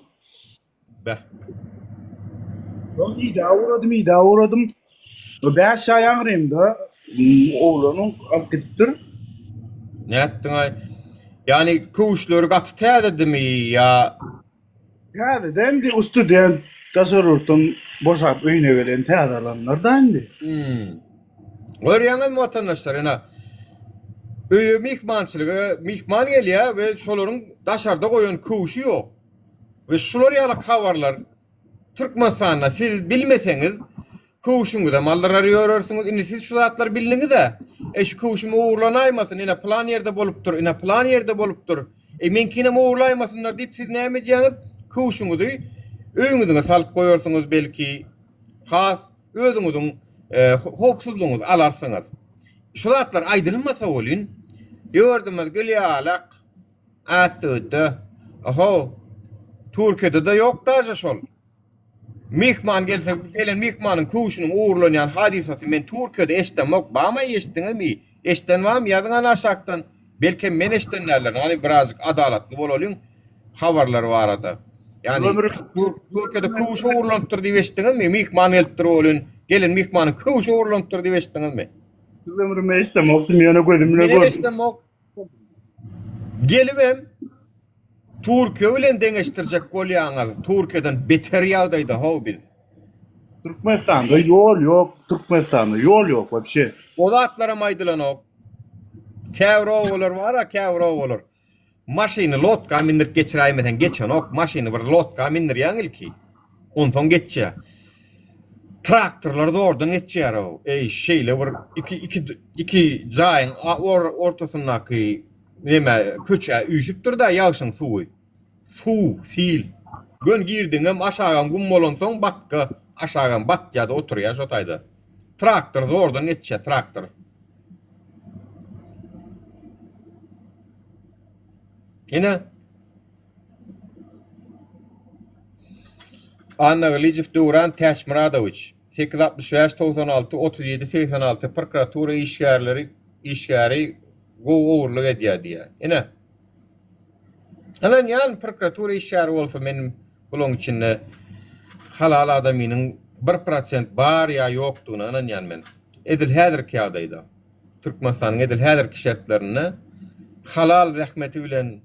Beh. Ben iyi de uğradım. Ben aşağı yanırayım da oğlanın alıp gittir. Ne etdiň ay? Yani kuşları gatı täzedi mi ya? Yani dem de ustudiyen tasarruftan boşap öýüne gelen täzelanlardan di. Görýäňizmi watandaşlar, ena öýe mihman gelýär we şolaryň daşarda goýan kuşy ýok. We şolar ýaly habarlar Türkmenistanda siz bilmeseňiz kuşuňyzy da mallar arýarsyňyz, indi siz şu zatlar bildiňiz de, şu kuşum uğurlanaýmasyn, ina plan ýerde bolupdyr, ina plan ýerde bolupdyr. Menkine uğurlaýmasynlar diýip siz näme diýäňiz? Kuşuňyzy öňüňize salyp goýarsyňyz belki, has özüňiziň hopsuzluğuňyzy alarsyňyz. Şu zatlar aýdylmasa bolyn, ýördümiz gelýärlik, ätdi. Oho, Türkiýede de ýok daşa şol. Mihman gelse, gelen mihmanyň kuşunyň uğurlanýan hadisasy men Türkiýede eşdenmek barmy, eşdiňizmi? Eşdenmem ýazyňan aşakdan. Belki men eşdenlerler, hani birazcık adalatly bolalım. Habarlar var arada. Yani Türkiýede kuş uğurlanıpdyr diýip eşdiňizmi? Mihman eltdir bolyn. Gelen mihmanyň kuş uğurlanıpdyr diýip eşdiňizmi? Ömrüme eşdemek, ýöne gözümle Men gördüm. eşdenmek. Gelibem Türkiýe bilen deňeşdirjek bolýaňyz. Türkiýeden beter ýagdaýda haw biz. Türkmenistan'da yol yok, Türkmenistan'da yol yok вообще. O zatlara maýdylan ok. Käwrowalar var, käwrowalar. Maşyny lotka mindirip geçiräýmeden geçen ok, maşyny bir lotka mindirýän ilki. Ondan geçýär. Traktorlar da oradan geçýär o. Şeýle bir iki jaýyň ortasyndaky neme köçä üýşüpdir da ýagşyň suwy. Fil. Gön girdiňem aşagan gum bolansoň bakka, aşagan batýada oturýar şo taýda. Traktor da oradan geçýär, traktor. Yine Anna Galicev Duran Taşmiradoviç 865-96 37-86 prokuratura işgäri goýurlyk edýär diýär. Yine anan ýan prokuratura işgäri bolsa menim bulan içinde halal adamynyň 1% bar ýa ýokdugyny anan ýan men edil häzirki ýagdaýda Türkmenistanyň edil häzirki şertlerini halal rahmeti bilen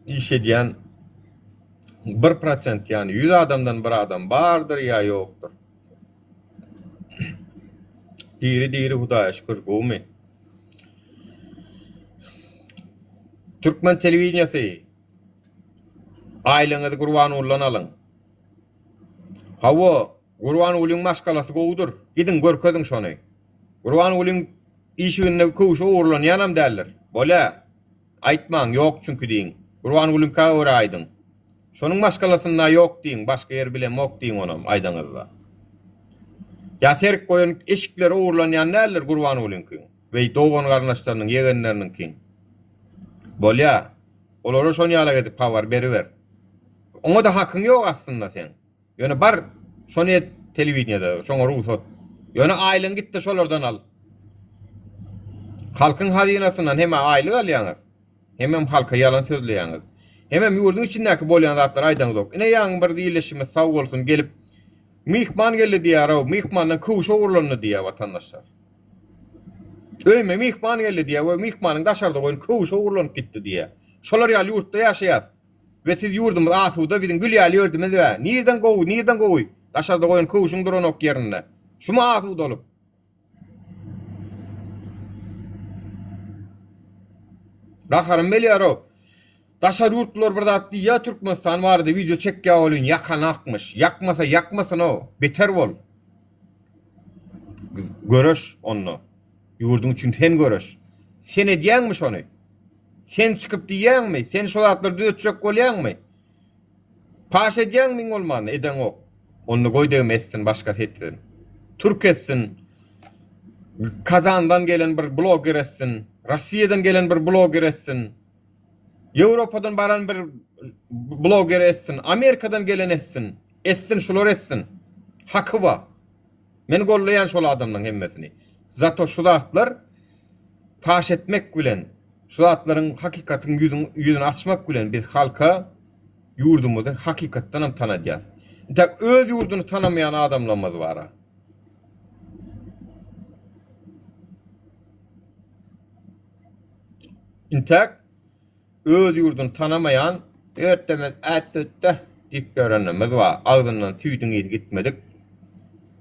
iş edýän 1% yani 100 adamdan bir adam bardır ya yoktur. Diri Hudaýa şükür gomy. Türkmen telewiziýasy aýlyňyzy Gurbanyň alyň. Hawa Gurbanyň maşgalasy gowdur. Gidin görkezin şonu. Gurbanyň işiginde kowşa uğurlanýanam derler. Bola aýtmaň ýok çünkü diýin. Gurbanyň ka öraýdyn. Şonuň maşgalasynda ýok diýin, başga ýer bilen mok diýin onam aýdaňyzda. Ya serik goýan eşikleri uğurlanýan näler Gurbanyň we dogan garnaşlarynyň ýegenleriniň. Bolýa, olary şonu ýala edip pavar beriber. Ona da hakkın yok aslında sen. Yani bar şonu et televizyonda, şonu ruhsat. Yani aylın git de şolardan al. Halkın hazinasından hem aylık alýaňyz. Hem halka yalan sözleýäňiz. Hem ýurdun içindäki bolýan zatlar aýdan zok. Ine ýaňy bir diýleşime sag bolsun gelip mihman geldi diýär, mihmandan kowşa urlandy diýär watandaşlar. Öýme mihman geldi diýär we mihmanyň daşarda goýun kowşa urlanyp gitdi diýär. Şolar ýaly ýurtda ýaşaýar. We siz ýurdumyz asuda bizim gül ýaly ýurdumyz we nirden gowy, daşarda goýun kowşuň duranok ýerinde. Şuma asuda olup. Raharım beliyaro. Daşar yurtlar bir zat diýär Türkmenistan barada video çekýär bolýan yakan akmış. Yakmasa yakmasın o. Beter bol. Görüş onu. Yurdun üçün sen görüş. Sen edýänmi şonu? Sen çıkıp diýänmi? Sen şol atlar düýetjek bolýanmy? Paş edýänmi olmany? Eden ok. Onu goýdym etsin başga etsin. Türk etsin. Kazandan gelen bir blogger etsin. Russiýadan gelen bir blogger etsin. Ýewropadan baran bir blogger etsin. Amerikadan gelen etsin. Etsin şolar etsin. Haky ba. Men gollaýan şol adamlaryň hemmesini. Zato şu zatlar paş etmek bilen, şu zatlaryň hakikatyň ýüzüni açmak bilen biz halka ýurdumuzy hakikatdan hem tanadýas. Tak öz ýurduny tanamayan adamlarymyz bar. İntak öz ýurdunu tanamayan öýtdemek ätde diýip görenlerimiz bar. Agzyndan süýdüň gitmedik.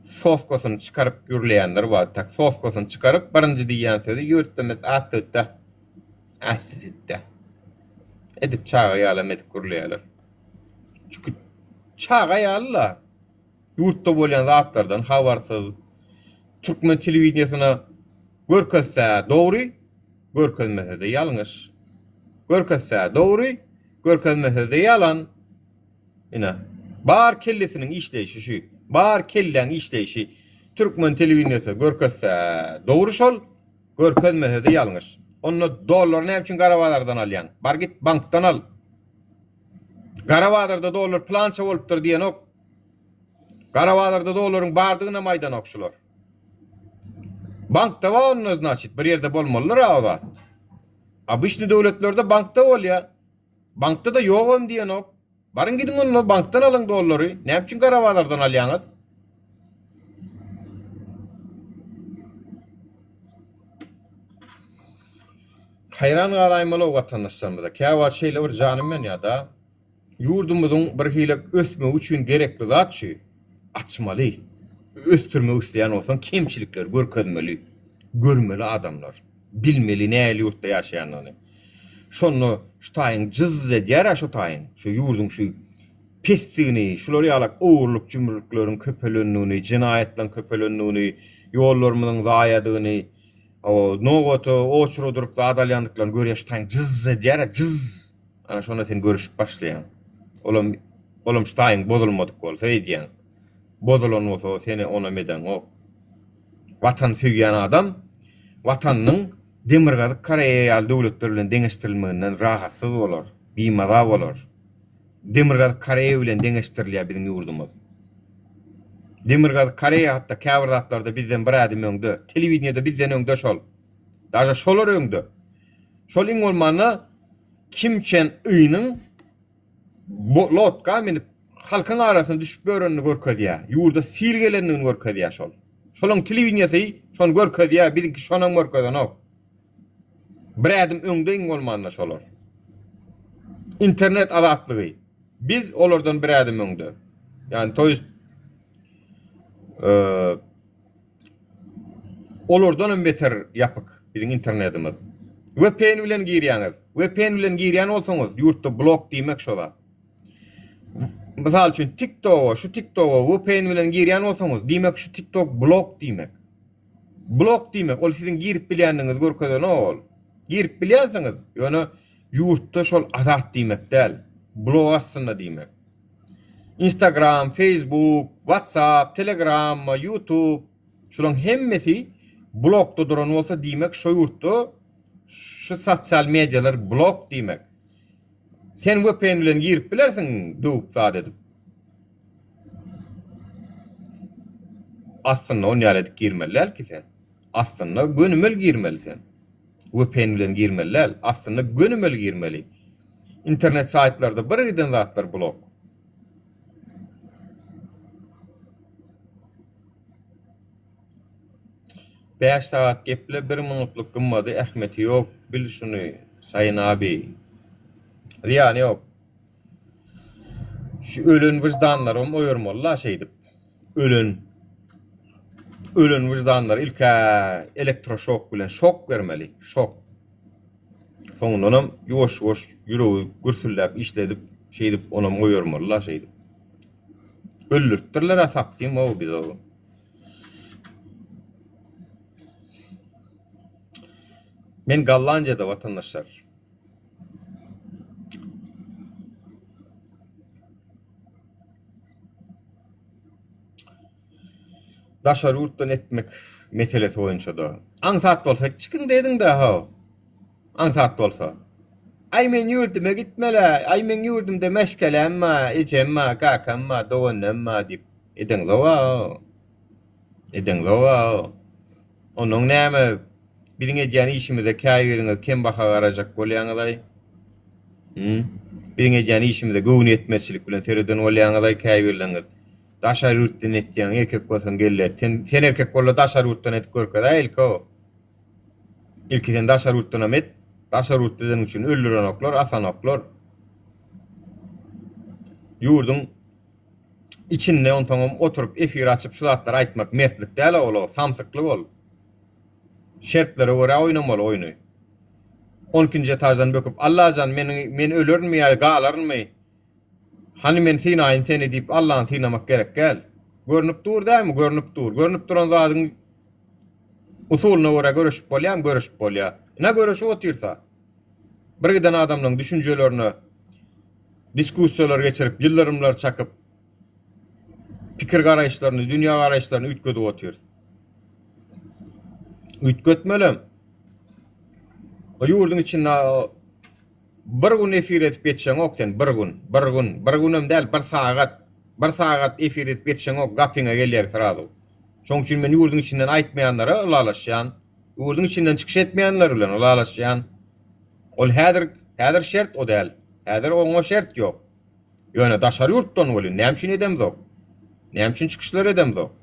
Soskosyny çykaryp gürleýänler bar. Tak soskosyny çykaryp birinji diýýän sözi ýurtdymy ätde. Edip çağa ýalam edip gürleýärler. Çünki çağa ýalar ýurtda bolýan zatlardan habarsyz Türkmen telewizionyna görkezse dogry, görkezmese de ýalňyş. Görkezse dogry, görkezmese de ýalan. Ina bar kellesiniň işleýişi şu. Bar kellen işleýişi Türkmen telewizionyna görkezse dogry şol, görkezmese de ýalňyş. Onu dollar ne üçin garawalardan alýan? Bar git bankdan al. Garawalarda dollar plança bolupdyr diýen ok. Garawalarda dollaryň bardygyna maýdan okşular. Bankda var onu значит bir ýerde bolmalylar awat. Abyşny döwletlerde bankda bolýar. Bankda da ýogam diýen ok. Barın gidin onu bankdan alyň dollary. Ne üçin garawalardan alýaňyz? Hayran galaýmaly watandaşlarymyza. Käwa şeýle bir janym men ýa-da ýurdumyzyň bir hilek ösmek üçin gerekli zat şu. Açmaly. Östürmek isteýän bolsaň kemçilikler görkezmeli. Görmeli adamlar. Bilmeli näli ýurtda ýaşaýanlygyny. Şonu ştaýyň jyz edýär şu taýyň. Şu ýurdun şu pisligini, şolary ýalak owurlyk jümürlükleriň köpelendigini, jinaýetlaryň köpelendigini, ýollarymyzyň zaýadygyny, o nogoto oçuro durup zadalyandyklaryny görýär ştaýyň jyz edýär, jyz. Ana şonu sen görüşip başlaýan. Olam ştaýyň bozulmadyk bolsa edýän. Bozulan olsa seni ona meden o. Vatan süýýän adam, watanyň demirgazyk Koreýa döwletleri bilen deňeşdirilmegininden rahatsyz bolar, bimara bolar. Demirgazyk Koreýa bilen deňeşdirilýär biziň ýurdumyz. Demirgazyk Koreýa hatda käbir zatlarda bizden bir adım öňde, telewizionyada bizden öňde şol. Daja şolar öňde. Şol iň bolmany kimçen ýynyň lotka minip halkın arasında düşüp görününü görkezýär. Ýurda sil gelenini görkezýär şol. Şolaň telewizionyasy şonu görkezýär, bizinki şonaň görkezen ok. Bir adım öňde iň bolmanda şolar. İnternet azatlygy. Biz olardan bir adım öňde. Yani toýst olardan beter ýapyk biziň internetimiz. VPN bilen girýäňiz. VPN bilen girýän bolsaňyz ýurtda blok diýmek şolar. Misal üçin TikTok'a VPN bilen girýän bolsaňyz, diýmek şu TikTok blok diýmek. Blok diýmek ol siziň girip bilýändiňiz görkezen ol. Girip bilýänsiňiz, ýöne ýurtda şol azat diýmek däl, blok aslynda diýmek. Instagram, Facebook, WhatsApp, Telegram, YouTube, şolaň hemmesi blokda duran bolsa diýmek şu ýurtda şu sosial medialar blok diýmek. Sen VPN bilen girip bilersin duup zat edip. Aslında on ýaly girmeliler ki sen. Aslında gönümel girmeli sen. VPN bilen girmeliler. Aslında gönümel girmeli. İnternet saytlarda bir giden zatlar blok. Beş saat geple bir minutluk gymmadı Ahmeti yok. Bil şunu sayın abi. Yani yok. Şu ölün vicdanlarım oyurmolla şeydip. Ölün vicdanlar ilka elektroşok bilen şok vermeli. Şok. Soňundan ýoş-ýoş ýüregi gürsüllep işledip şeydip ona oyurmolla şeydip. Öllürtdirler asapdym o biz o. Men Gallanjada vatandaşlar. Daşar urtdan etmek meselesi boýunça da. Aňsat bolsa çykyň dediň de ha. Aňsat bolsa. Ay men ýurduma gitmele, ay men ýurdumda meşgele emma, ejemma, kakamma, doganamma dip. Ediň lawa. Onuň näme biziň edýän işimize käýbiriňiz kim baka garajak bolýaňyzay? Biziň edýän işimize göwün etmezçilik bilen tereden bolýaňyzay käýbiriňiz. Daşar urtdan etýän erkek bolsaň gelle. Sen erkek bolla daşar urtdan et görkezä elko. Ilki sen daşar urtdan et. Daşar urtdan üçin öldüren oklar, asan oklar. Ýurdun içinde ontaňam oturup efir açyp şulatlar aýtmak mertlik däl ol, samsyklyk ol. Şertlere göre oynamaly oyunu. 12-nji etajan böküp Allahjan men ölürmü ýa galarmı? Hani men seni aýyn seni diýip Allah'ın sinamak gerek gel. Görnüp dur dämi? Görnüp dur. Görnüp duran zadyň usulyna göre görüşip bolýar. Ne görüşip otyrsa. Bir giden adamlaryň düşünjelerini diskussiýalar geçirip, ýyllarymlar çakyp, pikir garaýşlaryny, dünýä garaýşlaryny ütgedip otyr. Ütgetmelem. O ýurdun içinde bir gün efir etip geçen ok sen, bir günem däl, bir sagat efir etip geçen ok gapyňa gelýär tırady. Şoň üçin men ýurdun içinden aýtmaýanlara ulalaşýan, ýurdun içinden çykyş etmeýänler bilen ulalaşýan. Ol häzir şert o däl. Häzir oňa şert ýok. Ýöne daşar ýurtdan bolýar. Näme üçin edemzok? Näme üçin çykyşlar edemzok?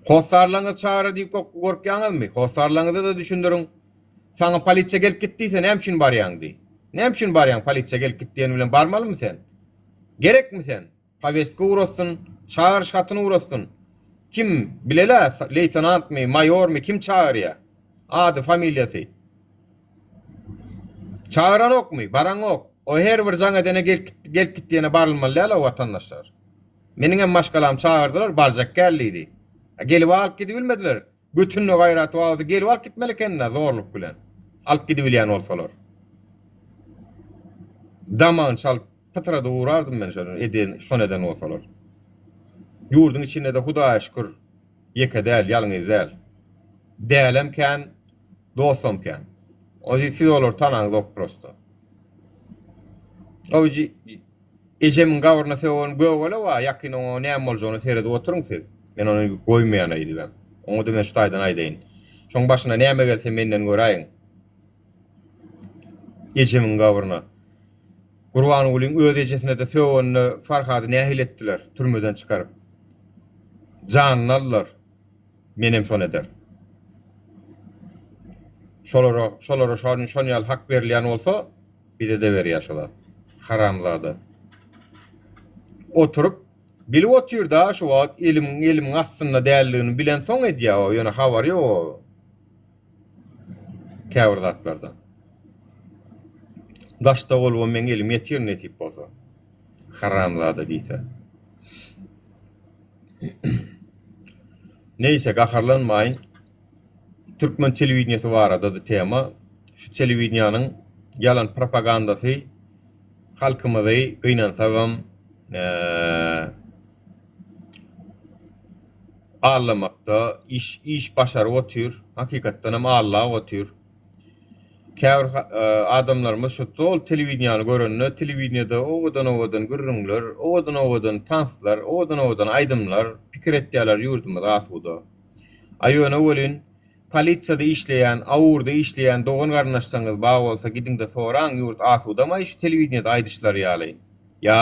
Hosarlaňy çağıra diýip gorkýaňyzmy? Hosarlaňyzy da düşündürüň. Sana polisiýa gelip gitdiýse näme üçin barýaň diýip. Näme üçin barýaň polisiýa gelip gitdiýeni bilen barmalymy sen? Gerekmi sen? Pavestka urasyn, çağır şatyny urasyn. Kim bilela? Leytenantmy, mayormy, kim çağırýar? Ady, familiýasy. Çağıran okmy? Baran ok. O her bir jaňa dene gelip gitdiýene barylmaly ala watandaşlar. Meniň hem maşgalam çağırdylar, barjak geldi. Gelip alıp gidibilmediler. Bütünlü gayratı aldı. Gelip alıp gitmeli kendine zorluk bilen. Alıp gidibilýän olsalar. Daman çalıp pıtırada uğrardım ben şon eden olsalar. Ýurdun içinde de Hudaýa şükür ýeke däl, ýalňyz däl. Dälemken, dostumken. O siz olur tanaňyz ok prosto. Oji ejem gawrna sewen göwele wa ýakyn o näme boljagyny serede oturuň siz. Men onu goýmaýan aýdym. Onu da men şutaýdan aýdaýyn. Şoň başyna näme gelse menden göräýin. Ejemin gawrna. Gurban ulyň öz ejesine de söwünni Farhady nähil etdiler, türmeden çykaryp. Janyny aldylar. Menem şon eder. Şolara şon ýaly hak berilýän bolsa, bize de berýär şolar. Haramlady. Oturup bilip otyr da şu wagt elimin aslynda dälligini bilen soň edýär o, ýöne habar ýok. Käwirdatlardan. Daşda bolýan men elim ýetir netip bolsa. Haramlady diýse. Neyse gaharlanmaýyn. Türkmen telewizionyasy barada da tema. Şu telewizionyanyň yalan propagandasy halkymyzy gynansagyň ağlamakta, iş başarı otur, hakikatten ama Allah'a otur. Käbir adamlarymyz şu tol telewizionyny görenne, telewizionyda owadan gürrüňler, owadan tanslar, owadan aýdymlar, pikir etdiler ýurdumyz asuda. Aýyna welin polisiýada işleýän, awurda işleýän dogan garnaşsaňyz baý bolsa gidin-de soraň ýurt asudama şu telewizionyda aýdyşlar ýaly. Ya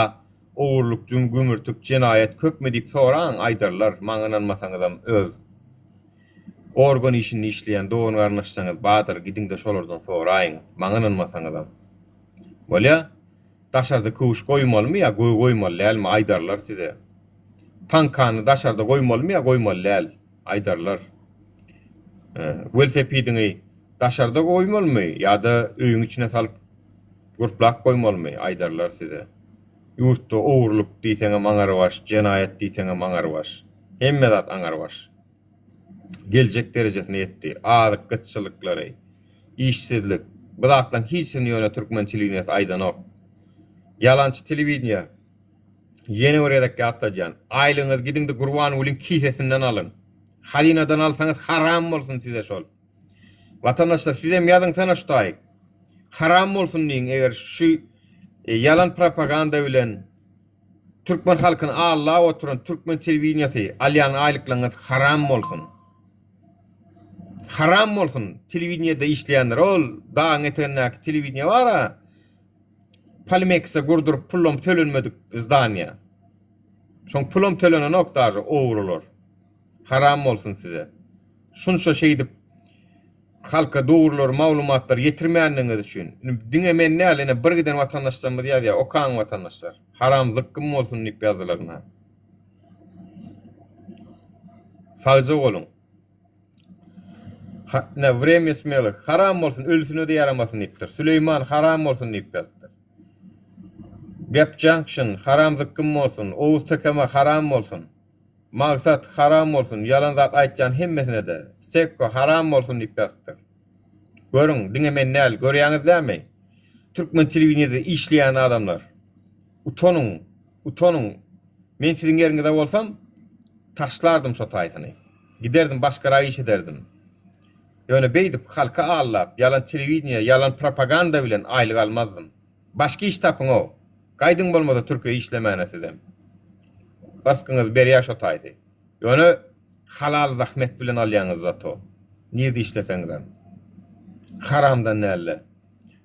owurluk, gümürtük, jenaýet köpmi diýip soraň aýdarlar, maňa inanmasaňyzam öz organ işini işleyen doğun garnaşsaňyz badyr gidin-de şolardan soraýyň, maňa inanmasaňyzam. Bolýa, daşarda köwüş goýmalymy ýa goýmaly dälmi aýdarlar size. Tankany daşarda goýmalymy ýa goýmaly däl aýdarlar. Velosipediňi daşarda goýmalymy ýa-da öýüň içine salyp gurplak goýmalymy aýdarlar size. Ýurtda owurluk diýseňe maňar baş, jenaýet diýseňe maňar baş. Hemme zat aňar baş. Gelecek derejesine yetdi. Azyk gıtçylyklary, işsizlik. Bu zatdan hiçini ýöne türkmençiligiňe aýdan ok. Yalançy telewizniýa ýene öredekki atlajan. Aýlyňyz gidin-de Gurban ulin kisesinden alın. Halinadan alsaňyz haram bolsun size şol. Vatandaşlar sizem ýazyň sana şutaýyk. Haram bolsun diýin eger şu yalan propaganda bilen türkmen halkyny Allah oturan türkmen telewizniýasy alýan aýlyklaryňyz haram bolsun. Haram bolsun telewizionyada işleýänler ol daň etenäk telewizioniýa bara Palmex'e gurdurup pullum tölenmedik zdania. Şoň pullum tölenen okdagy owurlar. Haram bolsun size. Şunça şey dip halka dogrular, maglumatlar ýetirmeýänligiňiz üçin. Diňe men näle bir giden watandaşlarymyz ýa-da okan watandaşlar. Haram zıkkım bolsun diýip ýazdylarna. Sagja bolun. Ne время смелых haram bolsun ölsüne de yaramasyn diýipdir. Süleyman haram bolsun diýip ýazdylar. Gap Junction haram zıkkım bolsun, Oğuz Tekeme haram bolsun. Maksat haram bolsun, yalan zat aýtjan hemmesine de sekko haram bolsun diýip ýazdylar. Görüň, diňe men näl görýäňiz dämi? Türkmen telewizionyada işleýän adamlar. Utonun. Men siziň ýeriňizde bolsam taşlardım şo taýtyny. Giderdim başga iş ederdim. Ýöne beýdip halka allap, yalan telewizioniýa, yalan propaganda bilen aýlyk almazdım. Başka iş tapyň o. Gaýdyň bolmasa türkçe işlemäne sizem. Baskyňyz berýär şo taýdy. Ýöne halal zahmet bilen alýaňyz zat o. Nirde işleseňizem. Haramdan näle.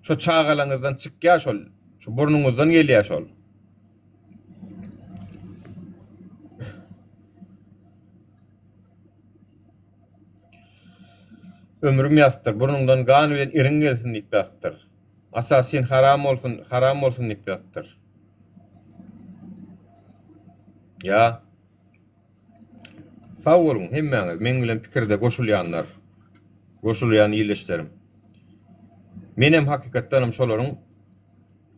Şo çağalaňyzdan çykýar şol. Şo burnuňyzdan gelýär şol. Ömrüm ýastyr, burnundan gan bilen irin gelsin diýip ýastyr. Asasin haram bolsun diýip ýastyr. Ya. Sag bolun hemmeňiz men bilen pikirde goşulýanlar. Goşulýan ýyleşlerim. Menem hakykatdanam şolaryň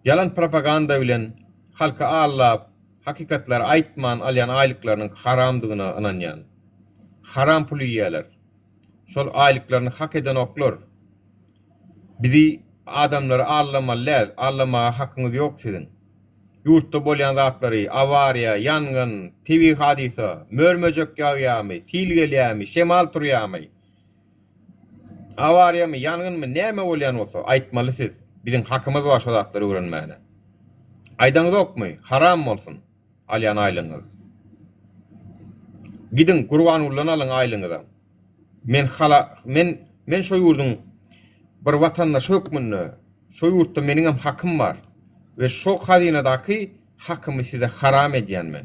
yalan propaganda bilen halka allap, hakykatlar aýtman alýan aýlyklarynyň haramdygyna inanýan. Haram puly ýerler. Şol aýlyklaryny hak eden oklar. Bizi adamlar allama hakyňyz ýok sizin. Ýurtda bolýan zatlary, awariýa, ýangyn, TV hadisa, mörmejek ýagýarmy, sil gelýärmi, şemal turýarmy. Awariýamy, ýangynmy, näme bolýan bolsa aýtmaly siz. Biziň hakymyz bar şo zatlary öwrenmäne. Aýdaňyz okmy? Haram bolsun alýan aýlyňyz. Gidin Gurban ulan alyň aýlyňyzdan. Men şo ýurdun bir watandaş hökmünde, şo ýurtda meniň hem hakym bar we şo hazynadaky hakymy size haram edýänmen.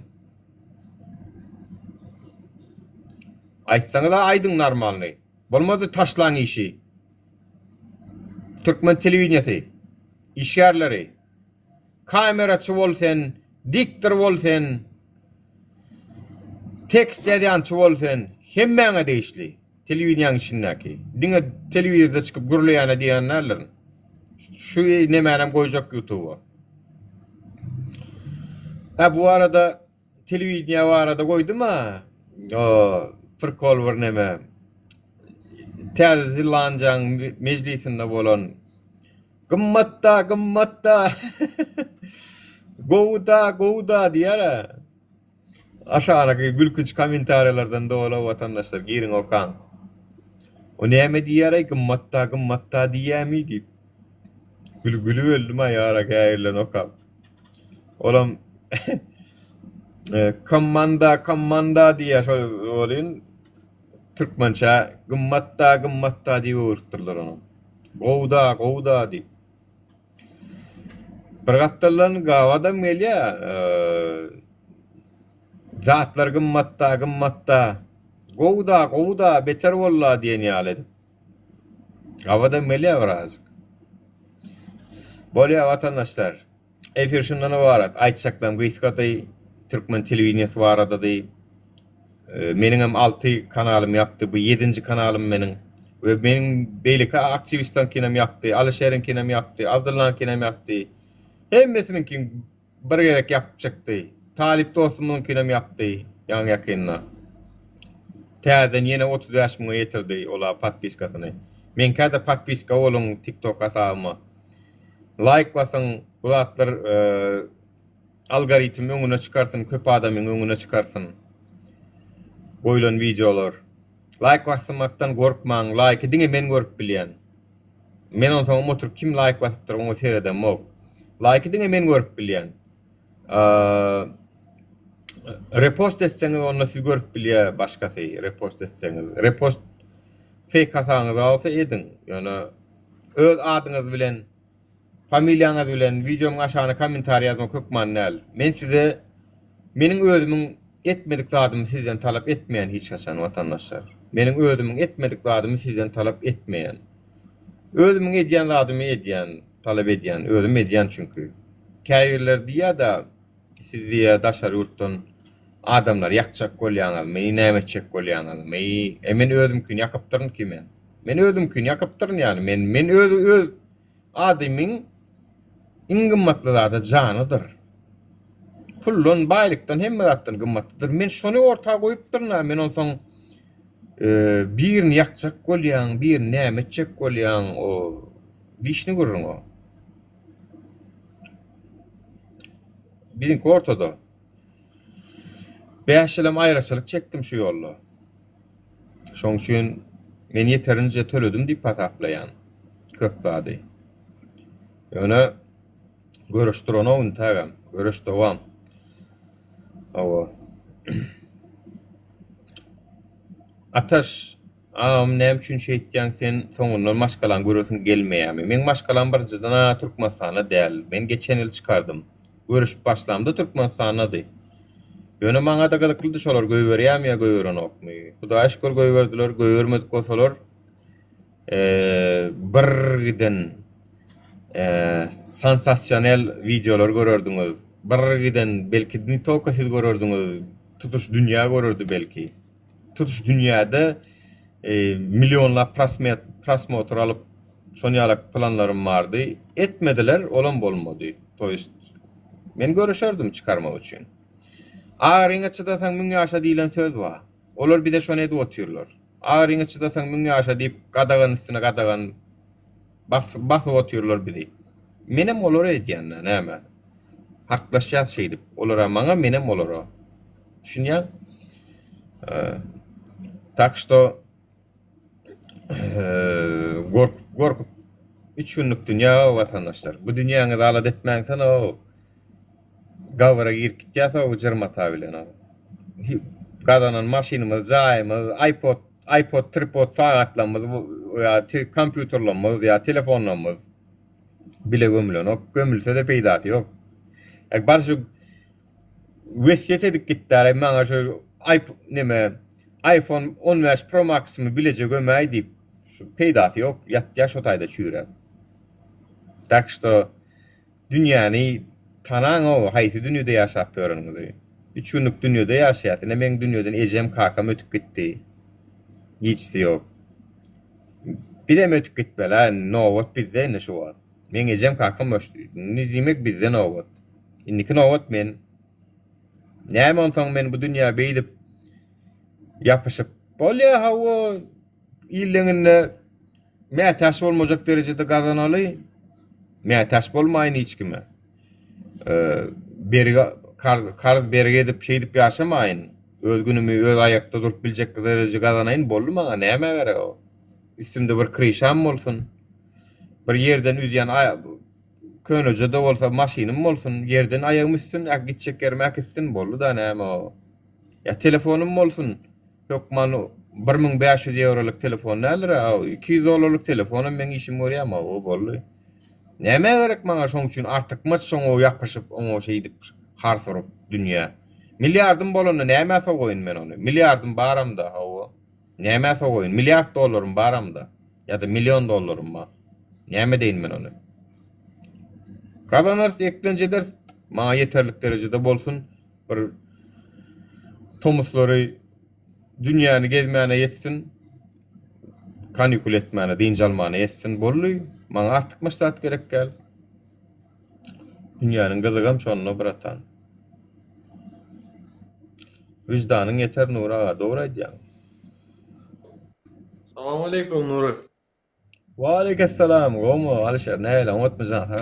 Aýtsaňyz aýdyň normalny. Bolmady taşlaň işi. Türkmen telewizionyasy, işgärleri, kameraçy bolsen, diktor bolsen, tekst edýänçi bolsen, hemmeňe değişli. Televizionyň içindäki. Diňe telewizionda çykyp gürleýän diýenler. Şu nemänem goýjak YouTube'a. Bu arada televizioniýa arada goýduma? Fırkol bir neme. Täze Zilanjaň meclisinde bolan gymmatda gowda diýär. Aşağıdaki gülkünç komentarlardan dola vatandaşlar girin okan. O näme diýär gymmatda diýämi diýip. Gülü öldüm ayara gayırlan okap. Olam komanda diye olin Türkmençe gımmatta diye uğurtturlar onu. Gowda diye. Bırgattarlan gavada melya zatlar gımmatta Gowda beter walla diye niyaledi. Gavada melya biraz. Bolya vatandaşlar. Efir şundan varat. Aytşaklan gıyskaday Türkmen televizyonu varada dey. Menin hem 6 kanalım yaptı. Bu 7. kanalım menin. Ve benim beylika aktivistan kinem yaptı. Alişer'in kinem yaptı. Abdullah'ın kinem yaptı. Hemmesinin kim bir gerek yapacaktı. Talip dostumun kinem yaptı. Yan yakınına. Täzen yine 30 yaşıma yetirdi ola patpiskasını. Men kada patpiska olun TikTok asabıma. Like basın, bulatlar algoritm öňüne çıkarsın, köp adamyň öňüne çıkarsın. Boylan videolar. Like basmaktan gorkmaň, like diňe men görüp bilýän. Men onsoň oturup kim like basypdyr, oňa seredem mok. Like diňe men görüp bilýän. Repost etseňiz onu siz görüp bilýär başgasy, repost etseňiz. Repost fake hasaňyz bolsa edin. Ýöne öz adyňyz bilen familiýaňyz bilen videoň aşagyna kommentary ýazmak hökman näl. Men size meniň özümüň etmedik zadymy sizden talap etmeýän hiç haçan watandaşlar. Meniň özümüň etmedik zadymy sizden talap etmeýän. Özümüň edýän zadymy edýän, talap edýän, özüm edýän çünkü. Käýirler diýär da siz diýär daşary ýurtdan adamlar ýakjak bolýaňyz, meni nämetjek bolýaňyz, men özümkün ýakypdyryn ki men. Men özümkün ýakypdyryn ýani men öz adamyň iň gymmatly zady janydyr. Pullun baýlykdan hemme zatdan gymmatlydyr. Men şonu ortaga goýupdyrna, men onsoň birini ýakjak bolýan, birini nämetjek bolýan, o dişini görüň o. Birin ortada. 5 ýylym aýraçylyk çekdim şu ýolla. Şoň üçin men ýeterince töledim diýip hasaplaýan. Köp zady. Ýöne görüşdirene untagam, görüşdowam. Awa. Ataş, näme üçin şeýtdiň sen soňundan maşgalan görürsün gelmeýärmi? Men maşgalan bir jydana Türkmenistana däl. Men geçen ýyl çykardym. Görüşüp başlamda Türkmenistana-dy. Ýöne maňa da gydykly şolar göýberýärmi ýa göýberenokmy? Hudaýa şükür göýberdiler, göýbermedik bolsalar birden sansasyonel videolar görürdüňiz. Birden belki ne tolka siz görürdüňiz. Tutuş dünýä görürdi belki. Tutuş dünýäde milyonlap prosmotr alyp şonýalak planlarym bardy. Etmediler, olan bolmady. Toýst men görüşerdim çıkarmak üçin. Ağrıňa çydasaň 1000 ýaşa diýilen söz bar. Olar bir de şonu edip oturýarlar. Ağrıňa çydasaň 1000 ýaşa diýip gadagan üstüne gadagan basyp oturýarlar bizi. Menem olar edýän näme? Haklaşýar şeýdip. Olara maňa menem olara. Düşünýär? Tak što gorkup 3 günlük dünýä watandaşlar. Bu dünýäňi alat etmäňden o gawara girip gitýärse o jırmata bilen o. Gadanan maşinymyz, jaýymyz, iPod, tripod, sagatlamyz, ýa kompýuterlerimiz, ýa telefonlarymyz bile gömülen o. Gömülse de peýdaty ýok. Bar şu wesiýet edip gitdiler, maňa şu iPhone 15 Pro Max'my bilece gömäý diýip şu peýdaty ýok, ýatýar şo taýda çüýrer. Tak što dünýäni tanan o haýsy dünýede ýaşap görüňiz. 3 günlük dünýede ýaşaýar. Men dünýeden ejem kakam ötüp gitdi. Hiçdi ýok. Bir de ötüp gitmeler, nowat bizde ne şu var. Men ejem kakam öçdi. Nizimek bizde nowat. Indiki nowat men. Näme onsoň men bu dünýä beýdip yapyşyp bolýa hawa ýyllygyny mätäş bolmajak derejede gazanaly. Mätäş bolmaýyn hiç kime. Karz berge edip şey edip ýaşamaýyn. Öz günümi öz aýakda durup biljek derejede gazanaýyn boldy maňa näme gerek o? Üstümde bir krişam bolsun. Bir ýerden üzýän Könöje de bolsa maşinim bolsun, yerden ayağım üstün, ak gitjek yerim ak üstün boldy da näme o. Ya telefonum bolsun. Yok man 1500 euroluk telefon näler? 200 euroluk telefonum men işim görýärmi o boldy. Näme gerek maňa şoň üçin artykmaç şoň o ýapyşyp oňa şey dip harsyryp dünýä. Milliardym bolanda näme sogoýun men onu? Milliardym baramda hawa. Näme sogoýun? Milliard dollarym baramda. Ya da milyon dollarym bar. Näme deýin men onu? Kazanır eklenceler maňa yeterlik derejede bolsun. Bir tomuslary dünýäni gezmäne ýetsin. Kanikul etmäne, diňji almana ýetsin bolly. Maňa artyk maksat gerek gel. Dünýäniň gyzygam şonuna biratan. Vicdanyň yeter nura, dogry aýdýan. Assalamu alaikum Nuri. Wa aleyhisselam. Gomo Alişer näle unutmajan ha.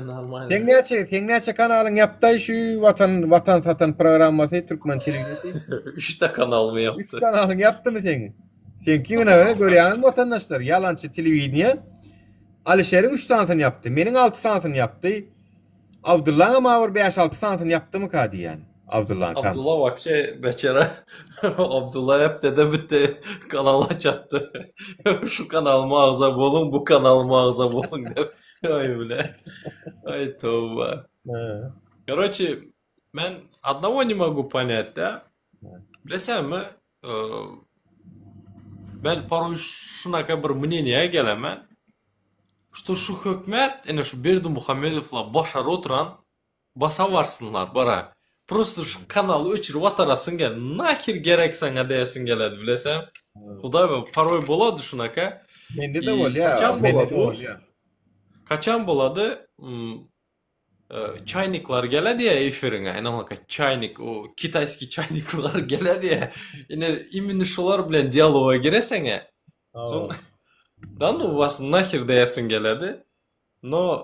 Normal. Sen näçe kanalyň ýapdy şu watan satan programmasy Türkmen telewizionyny? 3 ta kanal mı 3 yaptı? kanalyň ýapdymy sen? Sen kimine görýän watandaşlar ýalançy telewizyon Alişer'in 3 sanatyny ýapdy. Meniň 6 sanatyny ýapdy. Abdullah Mawur 5-6 sanatyny ýapdymy ka diýen? Abdullah kan. Abdullah вообще beçere. Abdullah hep dede bitti kanal açattı. Şu kanal mağaza bulun, bu kanal mağaza bulun. Ay bile. Ay tövbe. Короче, ben одного не могу понять, да? Bilesem ben порой şunaka bir мнение gelemen. Что şu hükmet, yani şu Berdimuhamedov'la başar oturan basa varsınlar bara. Просто şu kanalı öçürüp atarasın gel. Nakir gerek sana deyesin geledi bilesem. Huda be paroy boladı şunaka. Mende de bol ya. Kaçan mende boladı de bu? bol ya. Kaçan boladı? Çayniklar geledi ya efirine. Yani ama çaynik, o Kitayski çayniklar geledi ya. Yine imini şolar bilen diyaloga giresene. Son... Dan o basın nakir deyesin geledi. No...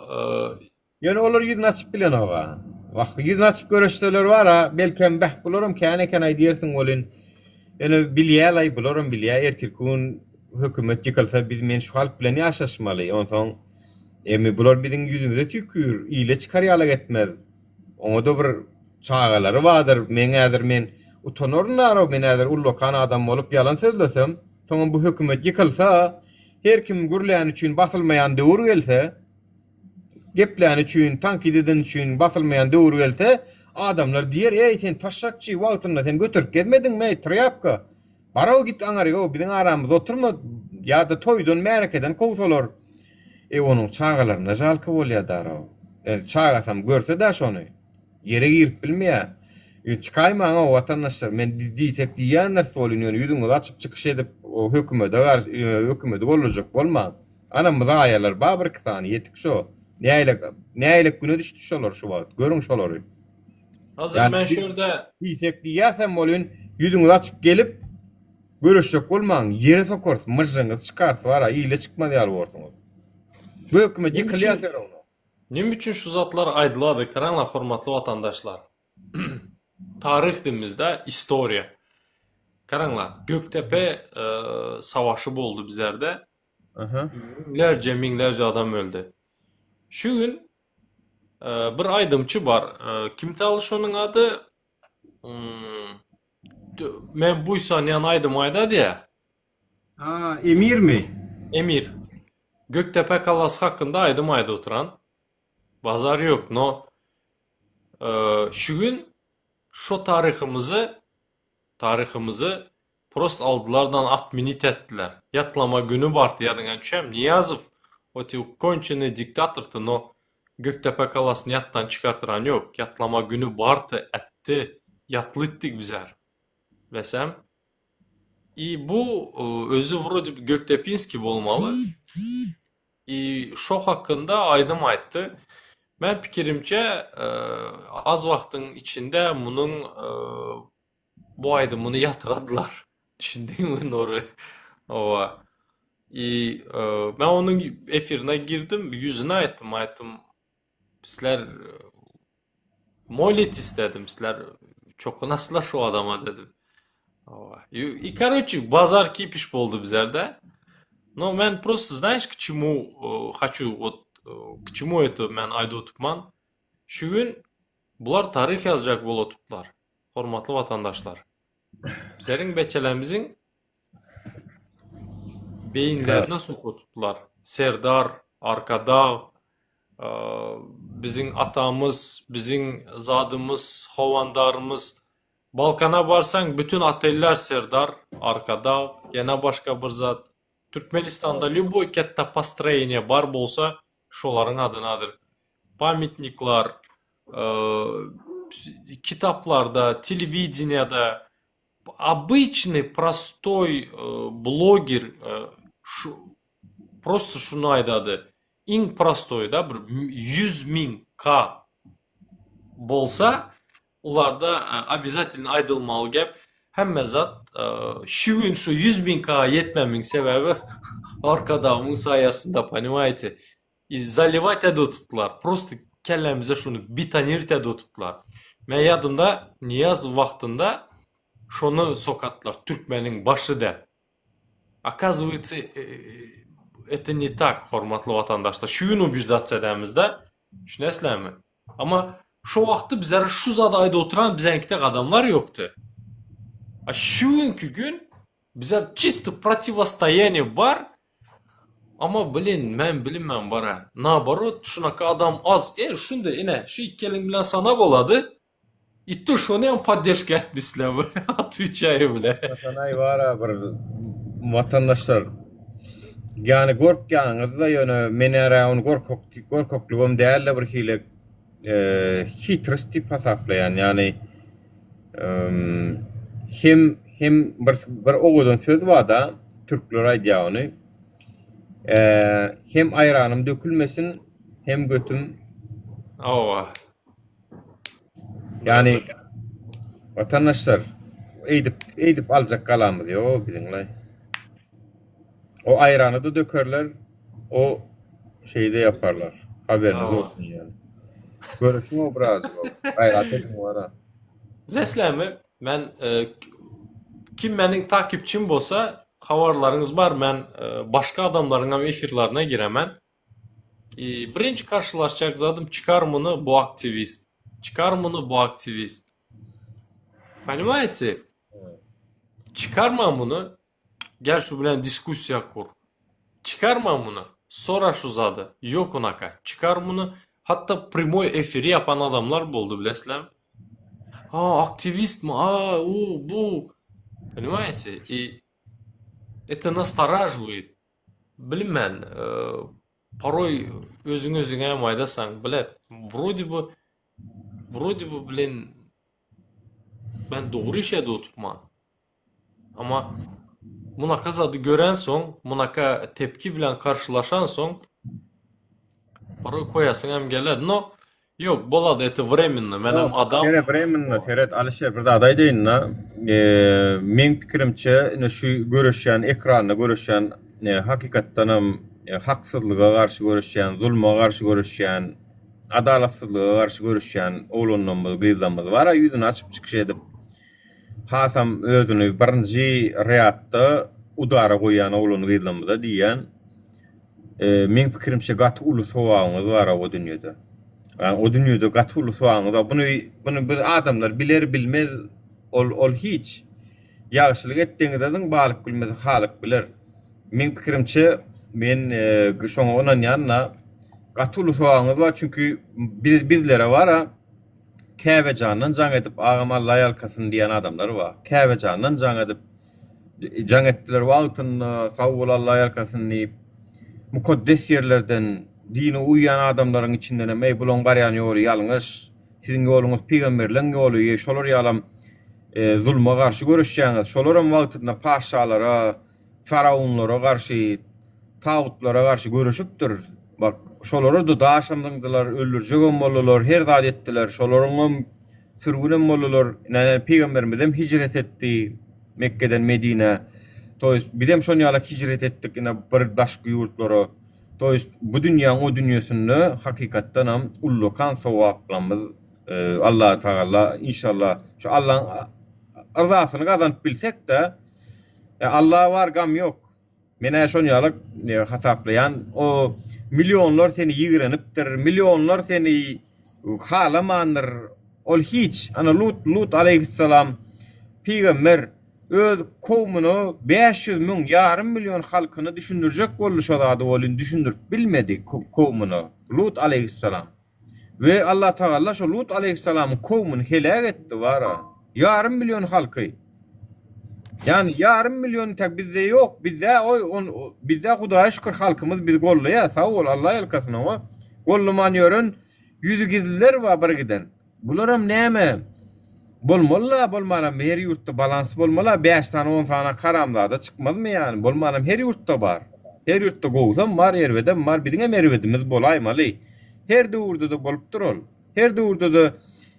Yani olur yüzünü açıp bilen oğa. Bak yüzünü açıp görüştüler var ha. Belki beh bulurum kene aydiyersin olun. Yani bilyalay bulurum bilya. Ertirkun hükümet yıkılsa biz men şu halk bilen yaşaşmalı. Ondan emi bulur bizim yüzümüze tükür. İyle çıkaryalık etmez. Ona da bir çağaları vardır. Men utanırlar. Men eğer ullokan adam olup yalan sözlesem. Sonra bu hükümet yıkılsa her kim gürleyen için basılmayan doğru gelse gepleyen için, tankid eden için basılmayan doğru gelse adamlar diyer ey sen taşakçı wagtynda sen götürüp gelmedin mi trapka baraw git aňary biziň aramyzda oturma ya da toýdan märekeden kowsalar onuň çağalaryna jalky bolýar daraw çağasam görse de şonu yere girip bilmeýär çıkaymaň o watandaşlar men diýsek diýenler solunýar ýüzüňi açyp çykyş edip o hökümete bolajak bolma anamyz aýalar babir kysany ýetik şo näýlik güne düşdi şolar şu wagt görüň şolary. Hazır Yani ben şurada diýsek diýäsem bolun ýüzüňi açyp gelip görüşjek bolmaň ýere sokars mırjyňyz çykart wara ýyle çykmady bolsaňyz. Bu hökümet ýykylýar onu. nim üçün şu zatlar aýdyladı karanla hormatly vatandaşlar. Tarih dimizde istoriya. Karanlar Göktepe savaşı boldu bizlerde. Aha. Minlerce adam öldü. Şu gün bir aydımçı var. Kimde alış onun adı? Men bu saniyen aydım ayda diye. Ha, emir mi? Emir. Göktepe kalası hakkında aydım ayda oturan. Bazar yok. No. Şu gün şu tarihimizi prost aldılardan 6 minit ettiler. Yatlama günü bardı yadına düşem. Niyazov o konçini diktatırdı. No. Göktepe kalasını yattan çıkartıran yok. Yatlama günü bardı etti. Yatlıttık bizler. Desem. Bu özü vroде Göktepinski bolmalı. Şu hakkında aydım aytdı. Ben pikirimce az vaktin içinde bunun bu aydımını yatırdılar. Düşündün mü Nuri? Ova. Ben onun efirine girdim. Yüzüne aytdım. Sizler molit istedim. Sizler çok nasıl şu adama dedim. И, короче, базар кипиш болду bizlerde. Но мен просто, знаешь, к чему хочу вот К чему это men ayda otupman? Şu gün bular tarih yazacak bol otuplar. Hormatly vatandaşlar. Bizlerin beçelerimizin beyinlerine sok otuplar. Serdar, Arkadağ, bizim atamız, bizim zadımız, hovandarımız. Balkan'a barsan bütün oteller Serdar, Arkadağ, yana başka bir zat. Türkmenistan'da любой katta построение bar bolsa, şoların adınadır. Pamitniklar, kitaplarda, televideniyada, обычный, простой блогер, просто şunu aydadı. En простой da, bir 100.000 K bolsa, ularda обязательно aydılmalı gep. Hemme zat şu gün şu 100.000 K yetmemin sebebi Arkadağımın sayesinde, понимаете? Заливать ede tuttular. Просто kellemize şunu bitanir ede tuttular. Ben yadımda Niyaz vaktinde şunu sokatlar. Türkmenin başı da. Оказывается, это не так, hormatlı vatandaşlar. Şu gün ubijdat sedemizde. Şu neslemmi? Ama şu vakti bizlere şu zadayda oturan bizenkide adamlar yoktu. Şu günkü gün bize чисто противостояние var. Ama ben bilinmem var ha. Nabarot şunaka adam az. Şunda yine şu ikkelin bilen sana boladı. İtti şunu hem поддержка etmişler. Atviçayı bile. Sanay var ha bir vatandaşlar. Yani korkyanınız da yani menera onu korkokluğum değerli bir hile hitres tip hesaplayan yani hem bir oğudun söz var da Türkler aydiyağını hem ayranım dökülmesin hem götüm Ova. yani vatandaşlar eğdip alacak kalamız ya bizimle. O ayranı da dökerler, o şeyde yaparlar. Haberiniz olsun yani. Görüşüm o biraz. Gayret etsin var ha. Bilesizmi? Ben kim benim takipçim bolsa havarlarınız var. Ben başka adamların efirlerine giremen. Birinci karşılaşacak zadım çıkar mını bu aktivist. Çıkar mını bu aktivist. Понимаете? Çıkarma bunu. Gel şu bilen diskusya kur. Çıkarma bunu. Sonra şu zadı. Yok onaka. Çıkar bunu. Hatta primoy efiri yapan adamlar boldu bilesizmi? Aktivist mi? Bu. Понимаете? И это настораживает. Bilmem, порой özüne yamaydasang, bilet, vроде бы, bilin, ben doğru işe de oturtman. Ama bunaka zadı gören son, bunaka tepki bilen karşılaşan son, порой koyasın hem geled, no, yok, boladı eti временно, benim adam... Временно, seyret, Alişer, bir de aday deyin na, men pikirimçe, şu görüşen, ekranla görüşen, hakikattanam, haksızlığa karşı görüşen, zulma karşı görüşen, adalatsızlığa karşı görüşen oğlunumuz, kızlarımız var. Yüzünü açıp çıkış edip hasam özünü birinci reyatta udara koyan oğlunu kızlarımıza diyen men pikirimçe gatı ulu soğağımız var o dünyada. Yani o dünyada gatı ulu soğağımız var. Bunu bir adamlar bilir bilmez ol hiç. Yağışlık ettiğinizden balık bilmez, halık bilir. Men pikirimçe men şoňa onan ýanyna gatyly soňyz var çünkü bizlere wara Käbe janyň jaň edip agam Allah ýalkasyn diýen adamlar var. Käbe janyň jaň edip jaň etdiler wagtyny sag bol Allah ýalkasyn diýip mukaddes ýerlerden dini uýan adamlaryň içinden ey bulan barýan ýoly ýalňyş siziň ýoluňyz peýgamberliň ýoly şolar ýalam zulma garşy görüşýäňiz şolaryň wagtyna paşalara faraonlara karşı, tağutlara karşı görüşüpdür. Bak, şolary da daşamdylar, öldürjek bolýarlar, her zat etdiler. Şolaryň sürgülen bolýarlar. Näme peýgamberimiz hicret etdi Mekke'den Medine. Toýst bizem şoň ýaly hicret etdik ine bir başga ýurtlara. Toýst bu dünýäň o dünýäsinde hakykatdan ham ullukan sowaplarymyz Allah Taala inşallah şu Allah'ın rızasyny gazanyp bilsek de Allah var gam yok. Mene şonyalyk hasaplayan o milyonlar seni ýigrenipdir, milyonlar seni halamandyr. Ol hiç. Ana Lut aleyhisselam Peygamber öz kowmuny 500 000 yarım milyon halkyny düşündirjek boluşa zady bolyn düşündirip bilmedi kowmuny Lut aleyhisselam. Ve Allah Teala şu Lut aleyhisselamın kowmuny helak etdi wara. Yarım milyon halky. Yani yarım milyon tek bizde yok. Bizde Hudaýa şükür halkymız biz gollaýa. Sağ ol Allah ýelkasyna o. Gollaman ýörün yüzü gizliler wa bir giden. Bularam näme? Bolmaly, bolmaram her ýurtda balans bolmaly. 5 tane 10 tane karamda çykmazmy ýani? Bolmaram her ýurtda bar. Her ýurtda gowsam bar, erwedem bar. Biziňe merwedimiz bolaýmaly. Her döwürde de bolup dural. Her döwürde de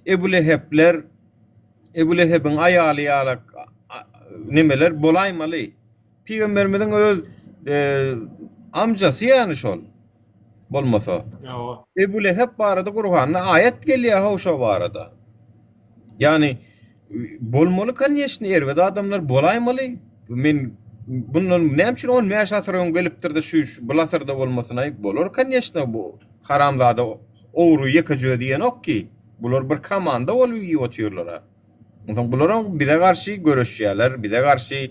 Ebu Leheb'in aýaly ýalak nemeler bolaýmaly. Peygamberimiziň öz amjasy ýani şol. Bolmasa. Ýa. Ebu Leheb barada Kur'an'da ayet gelýär şo barada. Yani bolmaly kanýeşni erwede adamlar bolaýmaly. Men bundan näme üçin 10 ýaş asyryň gelipdir de şu bulasyrda bolmasyna aýyp bolar kanýeşni bu haramzada owru ýekajö diýen okki. Bular bir komanda bolup ýotýarlar. Ondan bular bize karşı görüşýärler, bize karşı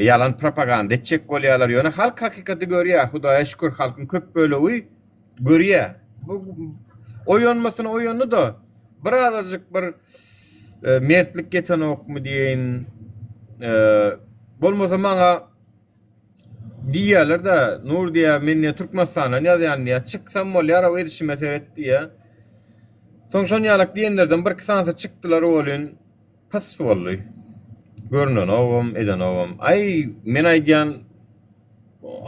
yalan propaganda etjek bolýarlar. Ýöne halk hakykati görýär. Hudaýa şükür halkyň köp bölegi görýär. Bu oýanmasyna oýandy da birazajyk bir mertlik geten okmy diýen bolmasa maňa diýerler de Nur diýär men Türkmenistana ýazýan diýär çyksam bolýar o erişime seretdi ýa. Soňşan ýalak diýenlerden bir kısansa çykdylar bolyn pas boldy. Görnen awam eden awam. Ay men aýdýan